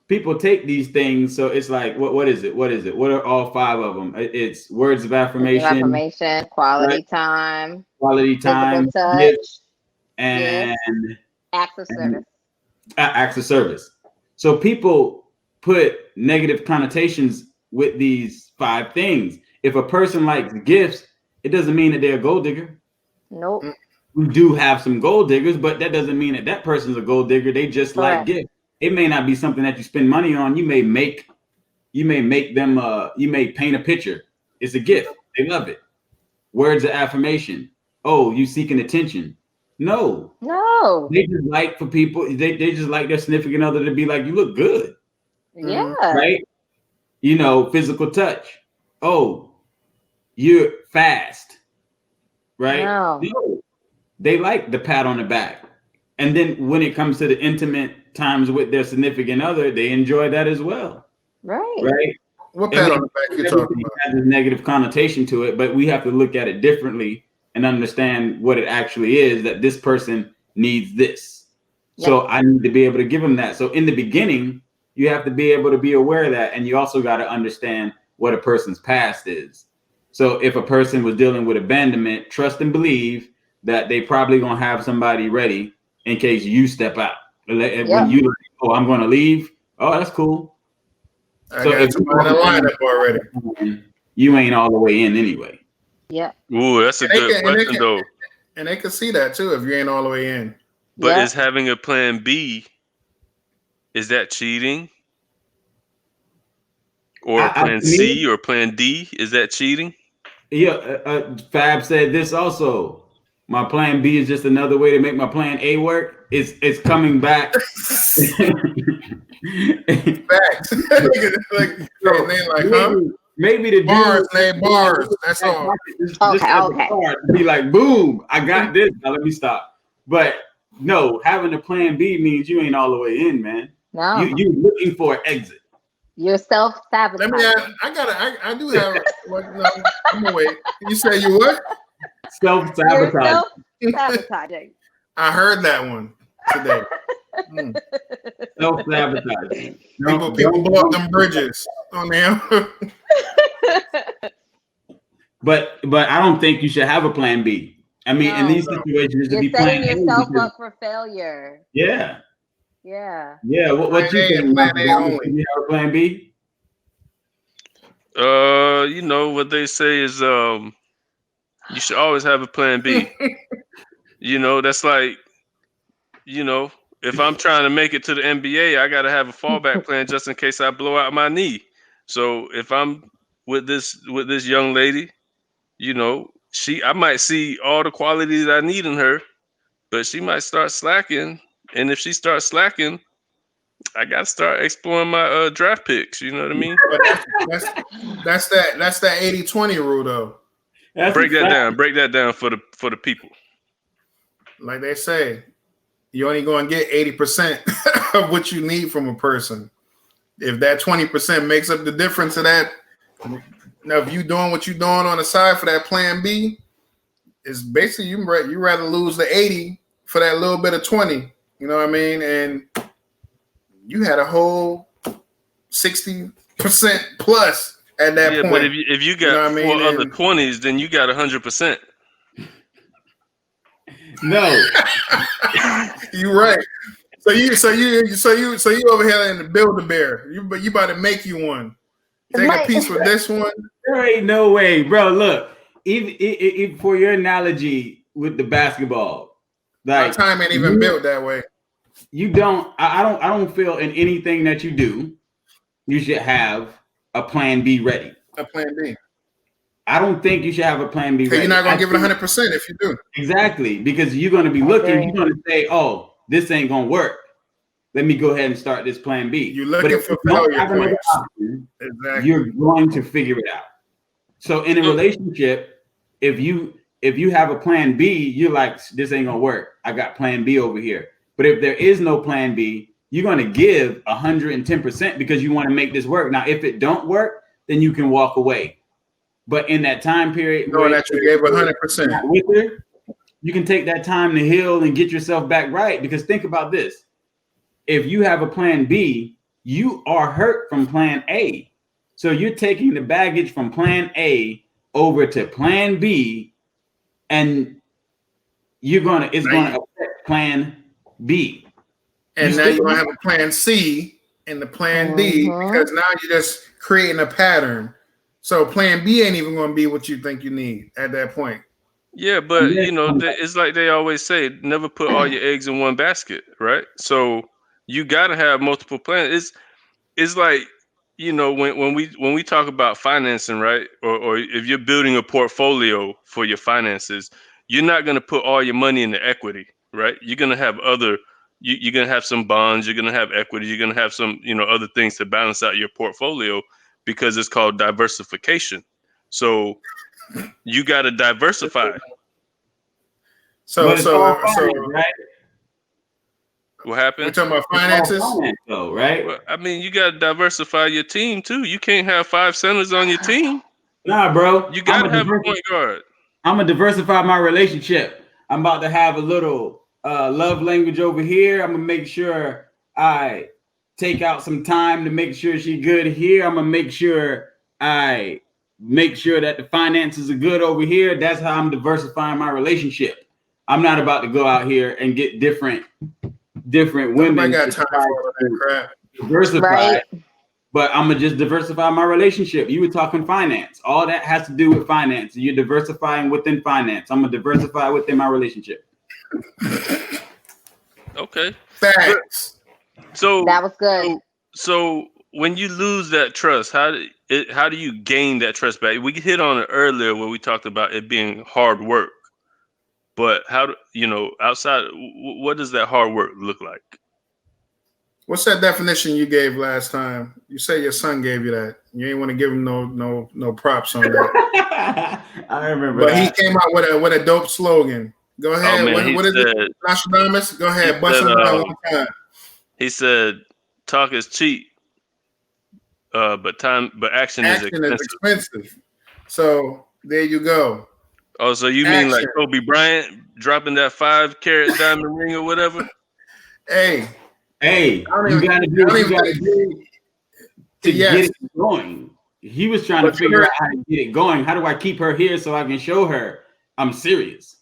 Speaker 1: things. So it's like, what is it? What are all five of them? It's words of affirmation,
Speaker 2: quality time,
Speaker 1: touch, and
Speaker 2: acts of service.
Speaker 1: Acts of service. So people put negative connotations with these five things. If a person likes gifts, it doesn't mean that they're a gold digger.
Speaker 2: Nope.
Speaker 1: We do have some gold diggers, but that doesn't mean that person's a gold digger. They just like gifts. It may not be something that you spend money on. You may make them. You may paint a picture. It's a gift. They love it. Words of affirmation. Oh, you seeking attention? No. They just like for people. They just like their significant other to be like, you look good.
Speaker 2: Yeah.
Speaker 1: Right. Physical touch. Oh, you're fast. Right.
Speaker 2: No.
Speaker 1: They like the pat on the back. And then when it comes to the intimate times with their significant other, they enjoy that as well.
Speaker 2: Right.
Speaker 1: Right.
Speaker 3: What pat on the back you talking about?
Speaker 1: Has a negative connotation to it, but we have to look at it differently and understand what it actually is, that this person needs this. Yep. So I need to be able to give them that. So in the beginning, you have to be able to be aware of that. And you also got to understand what a person's past is. So if a person was dealing with abandonment, trust and believe that they probably going to have somebody ready in case you step out. When you, oh, I'm going to leave. Oh, that's cool.
Speaker 3: I got somebody in the lineup already.
Speaker 1: You ain't all the way in anyway.
Speaker 2: Yeah.
Speaker 4: Ooh, that's a good question, though.
Speaker 3: And they can see that too if you ain't all the way in.
Speaker 4: But is having a plan B, is that cheating? Or plan C or plan D, is that cheating?
Speaker 1: Yeah, Fab said this also. My plan B is just another way to make my plan A work. It's coming back.
Speaker 3: Facts.
Speaker 1: Maybe the
Speaker 3: bars. That's all.
Speaker 2: Okay.
Speaker 1: Be like, boom, I got this. Now let me stop. But no, having a plan B means you ain't all the way in, man.
Speaker 2: No.
Speaker 1: You looking for an exit.
Speaker 2: You're self-sabotaging.
Speaker 3: I do have. I'm gonna wait. You say you what?
Speaker 1: Self-sabotage.
Speaker 2: Self-sabotaging.
Speaker 3: I heard that one today.
Speaker 1: Self-sabotage.
Speaker 3: People blow up them bridges on them.
Speaker 1: But I don't think you should have a plan B. I mean, in these situations,
Speaker 2: you're setting yourself up for failure.
Speaker 1: Yeah.
Speaker 2: Yeah.
Speaker 1: Yeah. What you think?
Speaker 3: Plan A only.
Speaker 1: You have a plan B?
Speaker 4: You know what they say is you should always have a plan B. You know, that's like, you know, if I'm trying to make it to the NBA, I got to have a fallback plan just in case I blow out my knee. So if I'm with this young lady, you know, I might see all the qualities I need in her, but she might start slacking. And if she starts slacking, I got to start exploring my draft picks. You know what I mean?
Speaker 3: But that's that 80-20 rule, though.
Speaker 4: Break that down for the people.
Speaker 3: Like they say, you're only going to get 80% of what you need from a person. If that 20% makes up the difference of that, now if you doing what you're doing on the side for that plan B, it's basically you rather lose the 80 for that little bit of 20. You know what I mean? And you had a whole 60% plus at that point.
Speaker 4: But if you got four other 20s, then you got 100%.
Speaker 1: No.
Speaker 3: You're right. So you over here in the Build-A-Bear. You about to make you one. Take a piece with this one.
Speaker 1: There ain't no way, bro. Look, even for your analogy with the basketball, like
Speaker 3: my time ain't even built that way.
Speaker 1: You don't. I don't feel in anything that you do, you should have a plan B ready.
Speaker 3: A plan B.
Speaker 1: I don't think you should have a plan B ready.
Speaker 3: You're not going to give it 100% if you do.
Speaker 1: Exactly, because you're going to be looking. You're going to say, "Oh, this ain't going to work. Let me go ahead and start this plan B."
Speaker 3: You're looking for failure
Speaker 1: option, exactly. You're going to figure it out. So in a relationship, if you have a plan B, you're like, "This ain't going to work. I got plan B over here." But if there is no plan B, you're going to give 110% because you want to make this work. Now, if it don't work, then you can walk away. But in that time period,
Speaker 3: knowing that you gave 100%
Speaker 1: with her, you can take that time to heal and get yourself back right. Because think about this. If you have a plan B, you are hurt from plan A. So you're taking the baggage from plan A over to plan B, and it's going to affect plan B.
Speaker 3: And now you're going to have a plan C and the plan D because now you're just creating a pattern. So plan B ain't even going to be what you think you need at that point.
Speaker 4: Yeah, but you know, it's like they always say, never put all your eggs in one basket, right? So you got to have multiple plans. It's like, you know, when we talk about financing, right? Or if you're building a portfolio for your finances, you're not going to put all your money in the equity, right? You're going to have you're going to have some bonds, you're going to have equity, you're going to have some, you know, other things to balance out your portfolio because it's called diversification. So you got to diversify.
Speaker 3: So,
Speaker 1: right?
Speaker 4: What
Speaker 3: We're
Speaker 4: happened?
Speaker 3: talking about finances,
Speaker 1: though, right?
Speaker 4: Well, I mean, you got to diversify your team too. You can't have 5 centers on your team.
Speaker 1: Nah, bro.
Speaker 4: You got to have a point guard.
Speaker 1: I'm gonna diversify my relationship. I'm about to have a little love language over here. I'm gonna make sure I take out some time to make sure she's good here. I'm gonna make sure I make sure that the finances are good over here. That's how I'm diversifying my relationship. I'm not about to go out here and get different women.
Speaker 3: I got time for all that crap.
Speaker 1: Diversify.
Speaker 2: Right.
Speaker 1: But I'm gonna just diversify my relationship. You were talking finance. All that has to do with finance. You're diversifying within finance. I'm gonna diversify within my relationship.
Speaker 4: Okay.
Speaker 3: Facts.
Speaker 4: So
Speaker 2: That was good.
Speaker 4: So when you lose that trust, how do you gain that trust back? We hit on it earlier where we talked about it being hard work. But how do outside? What does that hard work look like?
Speaker 3: What's that definition you gave last time? You say your son gave you that. You ain't want to give him no props on that.
Speaker 1: I remember.
Speaker 3: But he came out with a dope slogan. Go ahead.
Speaker 4: Oh, man,
Speaker 3: what is it? Nostradamus? Go ahead. Bust it down one time.
Speaker 4: He said, "Talk is cheap, but action is expensive."
Speaker 3: So there you go.
Speaker 4: Oh, so you mean like Kobe Bryant dropping that 5-carat diamond ring or whatever?
Speaker 1: Hey, you gotta do to get it going. He was trying to figure out how to get it going. How do I keep her here so I can show her I'm serious?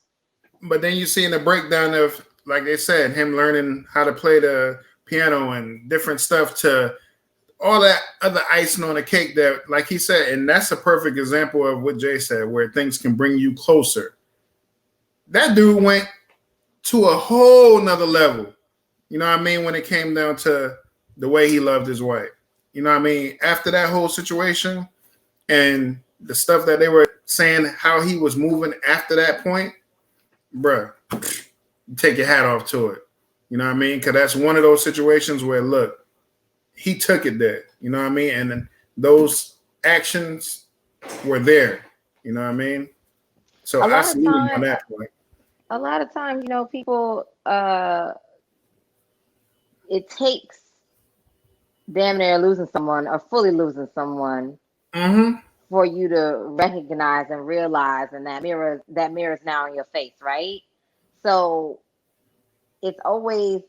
Speaker 3: But then you see in the breakdown of, like they said, him learning how to play the piano and different stuff to all that other icing on the cake that, like he said, and that's a perfect example of what Jay said, where things can bring you closer. That dude went to a whole nother level. You know what I mean? When it came down to the way he loved his wife. You know what I mean? After that whole situation and the stuff that they were saying, how he was moving after that point, bruh, you take your hat off to it. You know what I mean? Because that's one of those situations where, look, he took it there. You know what I mean? And then those actions were there. You know what I mean? So I salute him on that point.
Speaker 2: A lot of times, people, it takes damn near losing someone or fully losing someone for you to recognize and realize, and that mirror is now in your face, right? So it's always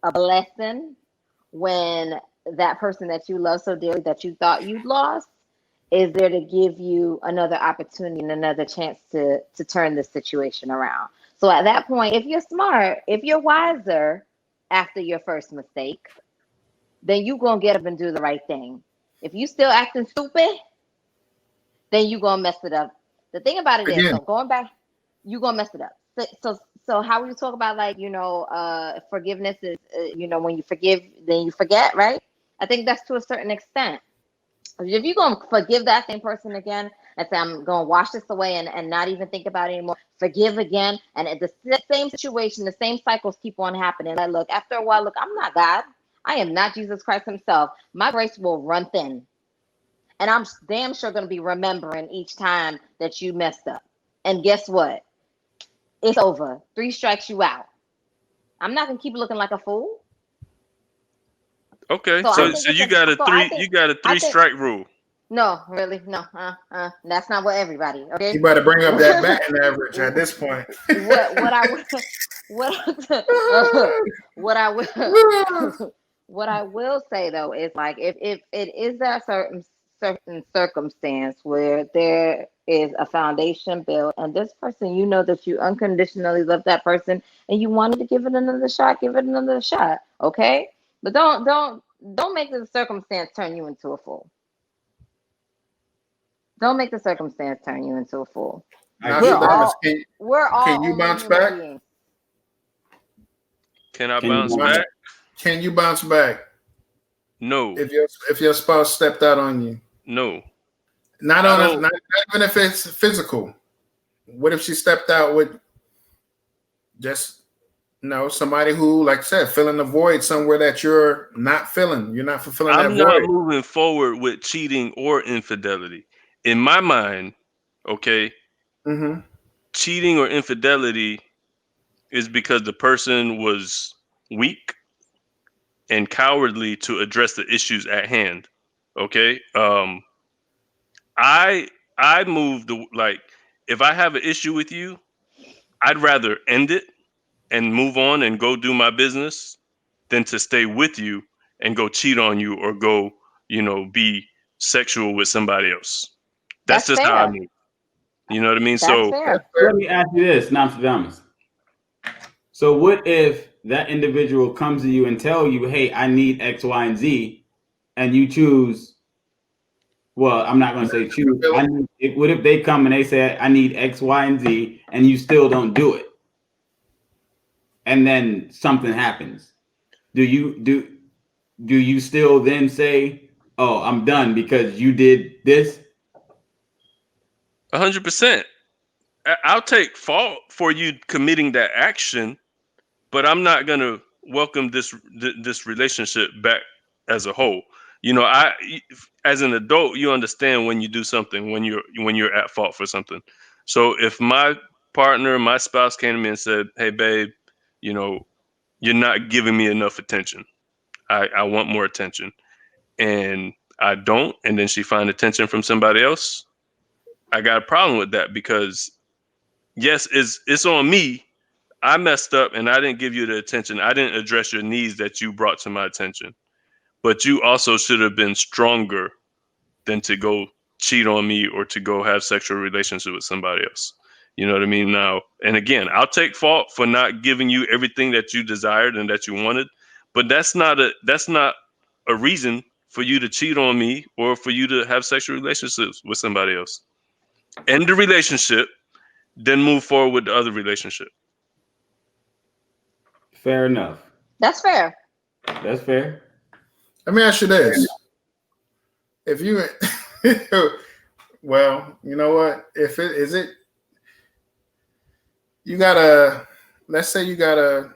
Speaker 2: a blessing when that person that you love so dearly that you thought you'd lost is there to give you another opportunity and another chance to turn this situation around. So at that point, if you're smart, if you're wiser after your first mistake, then you're going to get up and do the right thing. If you still acting stupid, then you're going to mess it up. The thing about it is, so going back, you're going to mess it up. So how we talk about, like, forgiveness is, when you forgive, then you forget, right? I think that's to a certain extent. If you're going to forgive that same person again and say, I'm going to wash this away and not even think about it anymore, forgive again, and at the same situation, the same cycles keep on happening. Like, look, after a while, I'm not God. I am not Jesus Christ himself. My grace will run thin. And I'm damn sure going to be remembering each time that you messed up. And guess what? It's over. 3 strikes you out. I'm not going to keep looking like a fool.
Speaker 4: Okay, so you got a 3-strike rule.
Speaker 2: No, really, no. That's not what everybody. Okay,
Speaker 3: you better bring up that batting average at this point.
Speaker 2: What I will say though is, like, if it is that certain circumstance where there is a foundation built and this person, that you unconditionally love that person and you wanted to give it another shot, okay? But don't make the circumstance turn you into a fool. Don't make the circumstance turn you into a fool. We're all
Speaker 3: can you bounce back?
Speaker 2: Beings.
Speaker 4: Can I bounce back?
Speaker 3: Can you bounce back?
Speaker 4: No.
Speaker 3: If your spouse stepped out on you?
Speaker 4: No.
Speaker 3: Not even if it's physical. What if she stepped out with just somebody who, like I said, filling the void somewhere that you're not filling. You're not fulfilling that void.
Speaker 4: I'm not moving forward with cheating or infidelity. In my mind, okay, cheating or infidelity is because the person was weak and cowardly to address the issues at hand. Okay. I move like, if I have an issue with you, I'd rather end it and move on and go do my business than to stay with you and go cheat on you or go, be sexual with somebody else. That's
Speaker 2: That's
Speaker 4: just how I
Speaker 2: fair.
Speaker 4: move. You know what I mean?
Speaker 2: That's
Speaker 4: So
Speaker 2: fair.
Speaker 1: Let me ask you this, Nostradamus. So what if that individual comes to you and tell you, hey, I need X, Y, and Z, and you choose, well, I'm not going to say choose. What if they come and they say, I need X, Y, and Z, and you still don't do it? And then something happens. Do you still then say, oh, I'm done because you did this?
Speaker 4: 100%. I'll take fault for you committing that action, but I'm not going to welcome this relationship back as a whole. As an adult, you understand when you do something, when you're at fault for something. So if my partner, my spouse came to me and said, hey, babe, you're not giving me enough attention. I want more attention. And I don't. And then she find attention from somebody else. I got a problem with that because, yes, it's on me. I messed up and I didn't give you the attention. I didn't address your needs that you brought to my attention. But you also should have been stronger than to go cheat on me or to go have sexual relationship with somebody else. You know what I mean? Now, and again, I'll take fault for not giving you everything that you desired and that you wanted, but that's not a reason for you to cheat on me or for you to have sexual relationships with somebody else. End the relationship, then move forward with the other relationship.
Speaker 1: Fair enough.
Speaker 2: That's fair.
Speaker 1: That's fair.
Speaker 3: Let me ask you this. If you, well, you know what? If it is it, you gotta, let's say you gotta,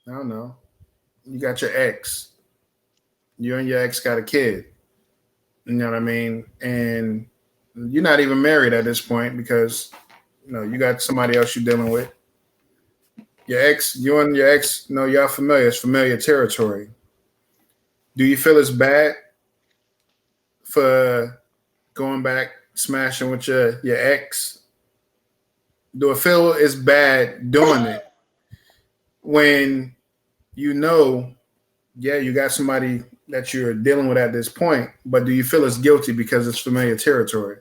Speaker 3: I don't know, you got your ex. You and your ex got a kid. You know what I mean? And you're not even married at this point because, you got somebody else you're dealing with. Your ex, you and your ex, y'all familiar. It's familiar territory. Do you feel it's bad for going back, smashing with your ex? Do it feel it's bad doing it when you got somebody that you're dealing with at this point, but do you feel it's guilty because it's familiar territory?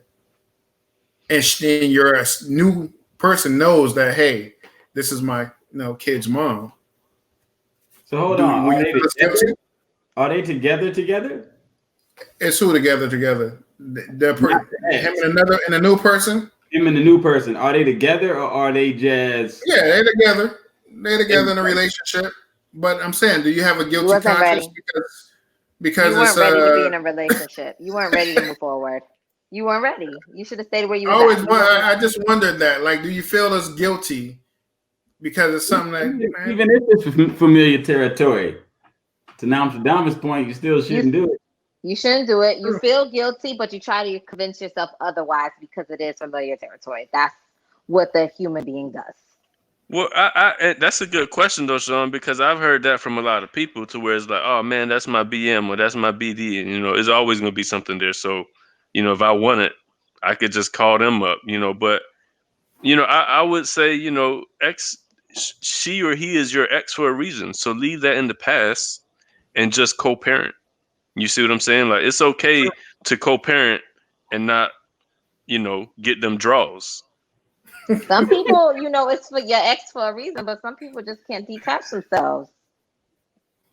Speaker 3: And your new person knows that, hey, this is my kid's mom.
Speaker 1: So hold on. Are they together?
Speaker 3: It's who together? Him and a new person?
Speaker 1: Him and the new person. Are they together or are they just...
Speaker 3: Yeah, they're together. They're together in a relationship. But I'm saying, do you have a guilty conscience? Because
Speaker 2: you weren't ready to be in a relationship. You weren't ready to move forward. You weren't ready. You should have stayed where you were.
Speaker 3: I just wondered that. Like, do you feel as guilty because it's something that...
Speaker 1: Even if it's familiar territory, to Nostradamus' point, you still shouldn't do it.
Speaker 2: You shouldn't do it. You feel guilty, but you try to convince yourself otherwise because it is familiar territory. That's what the human being does.
Speaker 4: Well, I that's a good question though, Sean, because I've heard that from a lot of people to where it's like, oh man, that's my BM or that's my BD, and it's always going to be something there. So, if I want it, I could just call them up, But, I would say, ex, she or he is your ex for a reason. So leave that in the past and just co-parent. You see what I'm saying? Like, it's okay to co-parent and not, get them draws.
Speaker 2: Some people, it's for your ex for a reason, but some people just can't detach themselves.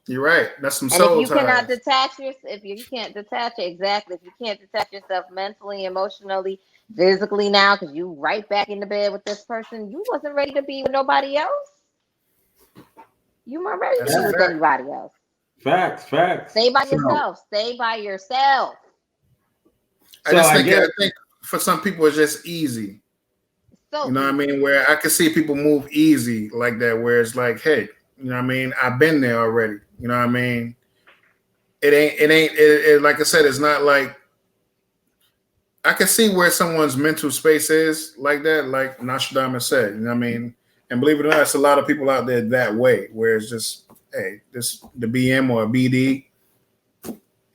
Speaker 3: You're right. That's some soul
Speaker 2: ties. Cannot detach yourself, if you can't detach it, exactly. If you can't detach yourself mentally, emotionally, physically now, because you right back in the bed with this person, you wasn't ready to be with nobody else. You weren't ready to be with anybody else.
Speaker 1: Facts.
Speaker 2: Stay by yourself. Stay by yourself.
Speaker 3: I think for some people it's just easy. So, you know what I mean? Where I can see people move easy like that, where it's like, hey, you know what I mean? I've been there already. You know what I mean? It ain't like I said, it's not like I can see where someone's mental space is like that, like Nostradamus said, you know what I mean? And believe it or not, it's a lot of people out there that way, where it's just, hey, this the BM or a BD.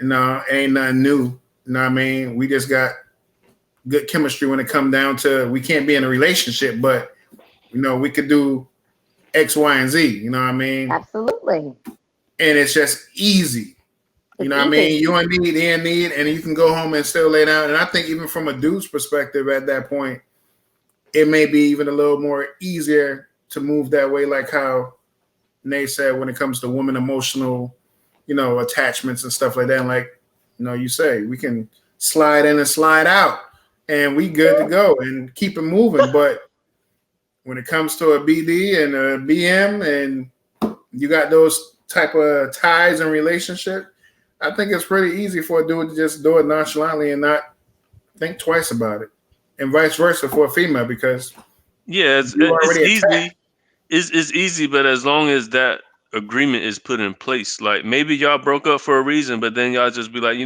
Speaker 3: No, ain't nothing new. You know what I mean? We just got good chemistry when it come down to we can't be in a relationship, but we could do X, Y, and Z. You know what I mean?
Speaker 2: Absolutely.
Speaker 3: And it's just easy. You know what I mean? You don't need and need, and you can go home and still lay down. And I think even from a dude's perspective at that point, it may be even a little more easier to move that way, like how Nate said when it comes to women emotional, attachments and stuff like that. And like, you say, we can slide in and slide out and we good to go and keep it moving. But when it comes to a BD and a BM and you got those type of ties and relationship, I think it's pretty easy for a dude to just do it nonchalantly and not think twice about it. And vice versa for a female, because
Speaker 4: it's easy. It's easy, but as long as that agreement is put in place, like maybe y'all broke up for a reason, but then y'all just be like,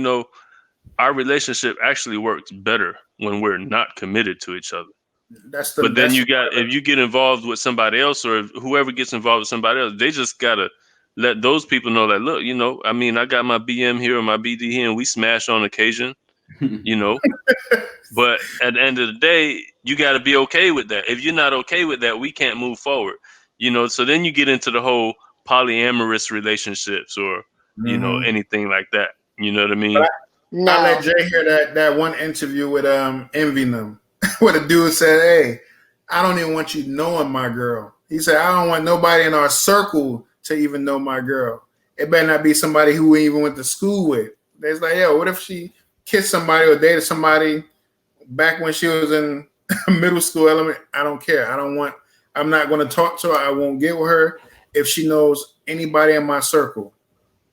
Speaker 4: our relationship actually works better when we're not committed to each other. But then if you get involved with somebody else, or if whoever gets involved with somebody else, they just gotta let those people know that, look, I mean, I got my BM here or my BD here, and we smash on occasion, But at the end of the day, you got to be okay with that. If you're not okay with that, we can't move forward. So then you get into the whole polyamorous relationships or, anything like that. You know what I mean?
Speaker 3: I let Jay hear that one interview with Envy them, where the dude said, "Hey, I don't even want you knowing my girl." He said, "I don't want nobody in our circle to even know my girl. It better not be somebody who we even went to school with." It's like, yo, what if she kissed somebody or dated somebody back when she was in middle school, I don't care. I'm not going to talk to her. I won't get with her if she knows anybody in my circle.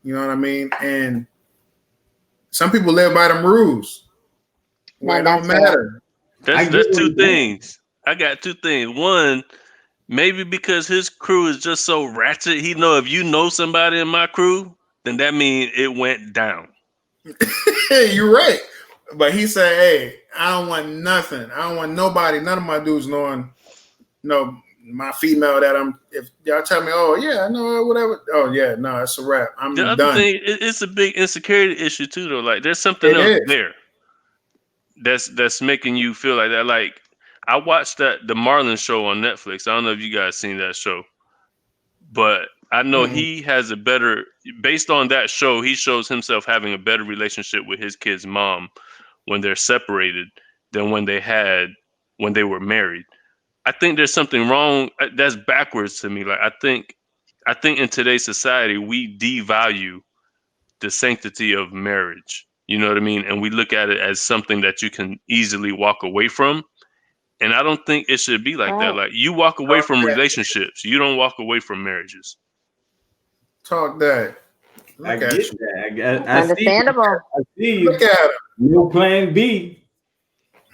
Speaker 3: You know what I mean? And some people live by them rules. It don't matter.
Speaker 4: That's two things. I got two things. One, maybe because his crew is just so ratchet, he know if you know somebody in my crew, then that means it went down.
Speaker 3: You're right. But he said, "Hey, I don't want nothing. I don't want nobody, none of my dudes knowing, my female that if y'all tell me, oh yeah, I know whatever. Oh yeah, no, it's a wrap. I'm
Speaker 4: the
Speaker 3: done."
Speaker 4: Other thing, it's a big insecurity issue too, though. Like there's something else there that's making you feel like that. Like I watched the Marlon show on Netflix. I don't know if you guys seen that show, but I know he has based on that show, he shows himself having a better relationship with his kid's mom when they're separated than when they were married. I think there's something wrong. That's backwards to me. Like I think in today's society, we devalue the sanctity of marriage. You know what I mean? And we look at it as something that you can easily walk away from. And I don't think it should be like that. Like you walk away from relationships. You don't walk away from marriages.
Speaker 3: Talk that.
Speaker 1: I get that. I
Speaker 2: understandable.
Speaker 1: I see you.
Speaker 3: Look at him.
Speaker 1: No plan B.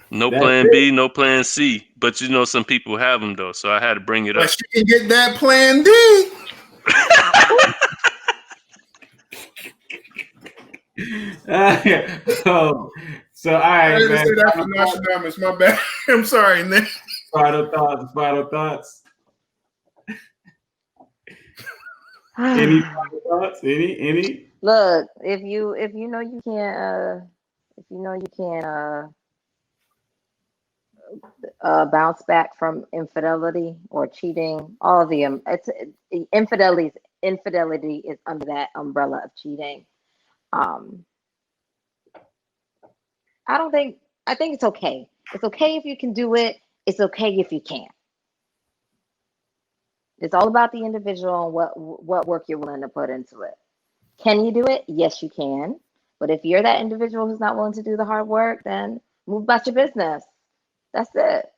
Speaker 4: No plan B, no plan C. But some people have them though, so I had to bring it up.
Speaker 3: But she can get that plan D.
Speaker 1: So all right, man.
Speaker 3: Say that for Nostradamus. My bad. I'm sorry, Nick.
Speaker 1: Final thoughts. Any final thoughts? Any?
Speaker 2: Look, if you know you can't bounce back from infidelity or cheating, all of them. Infidelity is under that umbrella of cheating. I think it's okay. It's okay if you can do it. It's okay if you can't. It's all about the individual and what work you're willing to put into it. Can you do it? Yes, you can. But if you're that individual who's not willing to do the hard work, then move about your business. That's it.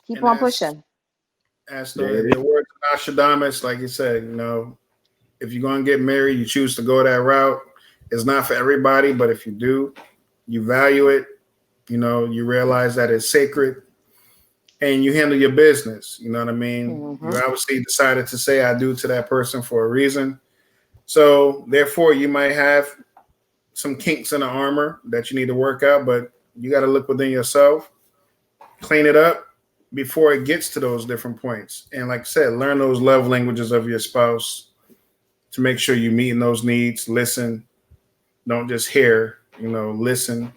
Speaker 2: Keep on pushing.
Speaker 3: As the words of Nostradamus, like you said, if you're going to get married, you choose to go that route. It's not for everybody, but if you do, you value it. You realize that it's sacred. And you handle your business. You know what I mean? Mm-hmm. You obviously decided to say I do to that person for a reason. So therefore, you might have some kinks in the armor that you need to work out, but you got to look within yourself, clean it up, before it gets to those different points. And like I said, learn those love languages of your spouse to make sure you're meeting those needs. Listen, don't just hear, listen,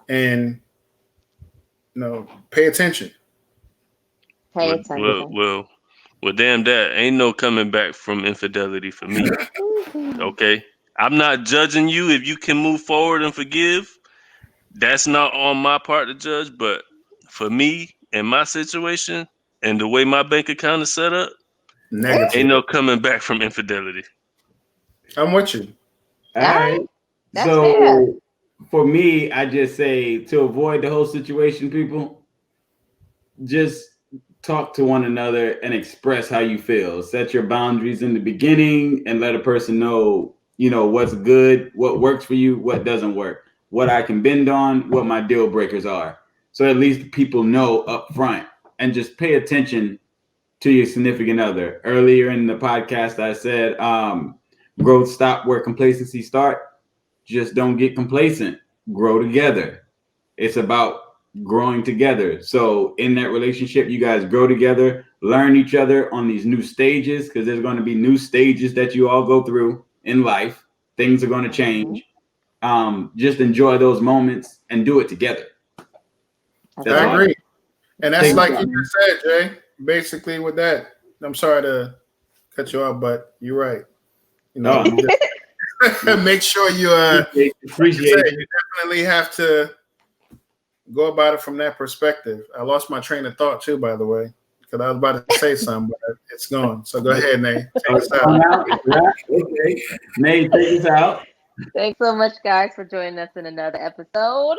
Speaker 3: and, pay attention.
Speaker 2: Pay attention.
Speaker 4: Well, damn that. Ain't no coming back from infidelity for me. Okay? I'm not judging you if you can move forward and forgive. That's not on my part to judge, but for me and my situation and the way my bank account is set up,
Speaker 3: Negative.
Speaker 4: Ain't no coming back from infidelity.
Speaker 3: I'm with you.
Speaker 1: All right.
Speaker 2: That's
Speaker 1: so
Speaker 2: fair.
Speaker 1: For me, I just say to avoid the whole situation, people, just talk to one another and express how you feel. Set your boundaries in the beginning and let a person know, what's good, what works for you, what doesn't work, what I can bend on, what my deal breakers are. So at least people know up front, and just pay attention to your significant other. Earlier in the podcast, I said, growth stop where complacency start. Just don't get complacent. Grow together. It's about growing together. So in that relationship, you guys grow together, learn each other on these new stages, because there's going to be new stages that you all go through in life. Things are going to change. Just enjoy those moments and do it together.
Speaker 3: I agree. And that's like you just said, Jay, basically with that. I'm sorry to cut you off, but you're right. Make sure you appreciate it. You definitely have to go about it from that perspective. I lost my train of thought too, by the way, because I was about to say something, but it's gone. So go ahead, Nate. Take us out.
Speaker 1: Okay. Nate, take us out.
Speaker 2: Thanks so much, guys, for joining us in another episode.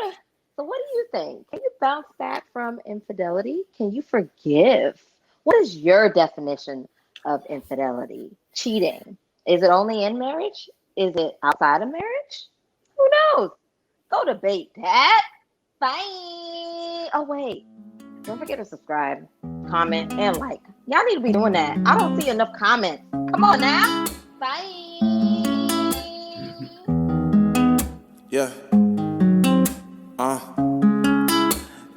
Speaker 2: So what do you think? Can you bounce back from infidelity? Can you forgive? What is your definition of infidelity? Cheating. Is it only in marriage? Is it outside of marriage? Who knows? Go debate that. Bye. Oh, wait. Don't forget to subscribe, comment, and like. Y'all need to be doing that. I don't see enough comments. Come on now. Bye.
Speaker 5: Yeah.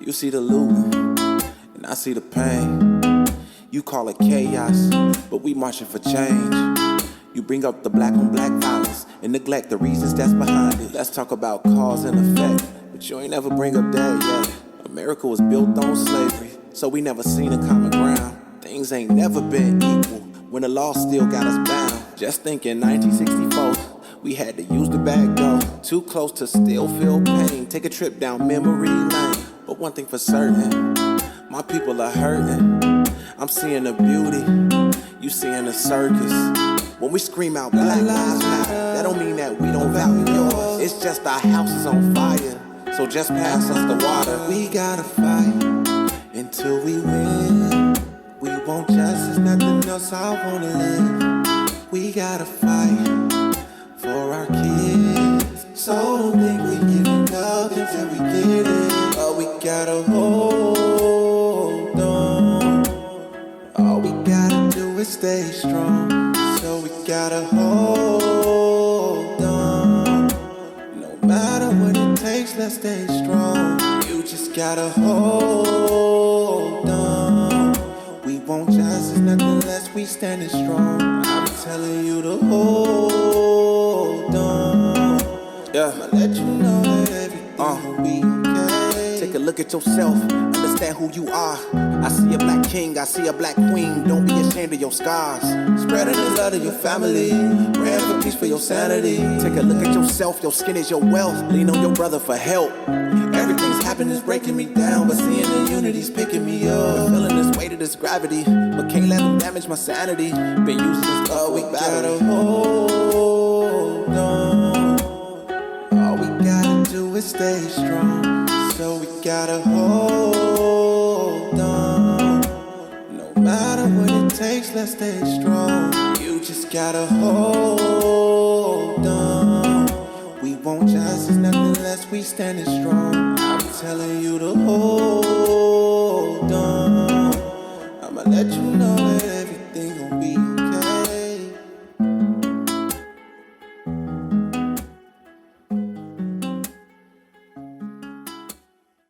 Speaker 5: You see the loot, and I see the pain. You call it chaos, but we marching for change. You bring up the black on black violence and neglect the reasons that's behind it. Let's talk about cause and effect, but you ain't never bring up that yet. America was built on slavery, so we never seen a common ground. Things ain't never been equal when the law still got us bound. Just think in 1964, we had to use the back door. Too close to still feel pain. Take a trip down memory lane. But one thing for certain, my people are hurting. I'm seeing the beauty, you seeing the circus. When we scream out Black Lives Matter, that don't mean that we don't value yours. It's just our house is on fire, so just pass us the water. We gotta fight until we win. We want justice, nothing else I wanna live. We gotta fight for our kids. So don't think we giving up until we get it. But we gotta hold on. All we gotta do is stay strong. So we gotta hold on. No matter what it takes, let's stay strong. You just gotta hold on. We want justice, nothing less, we standing strong. I'm telling you to hold on. Yeah, I'ma let you know that everything will be okay. Take a look at yourself, understand who you are. I see a black king, I see a black queen. Don't be ashamed of your scars. Spreading the love to your family, praying for peace for your sanity. Take a look at yourself, your skin is your wealth. Lean on your brother for help. Everything's happening is breaking me down, but seeing the unity's picking me up. Feeling this weight of this gravity, but can't let them damage my sanity. Been using this love, we gotta hold on. All we gotta do is stay strong. So we gotta hold on. No matter what it takes, let's stay strong. You just gotta hold on. We want justice, nothing less, we standing strong. I'm telling you to hold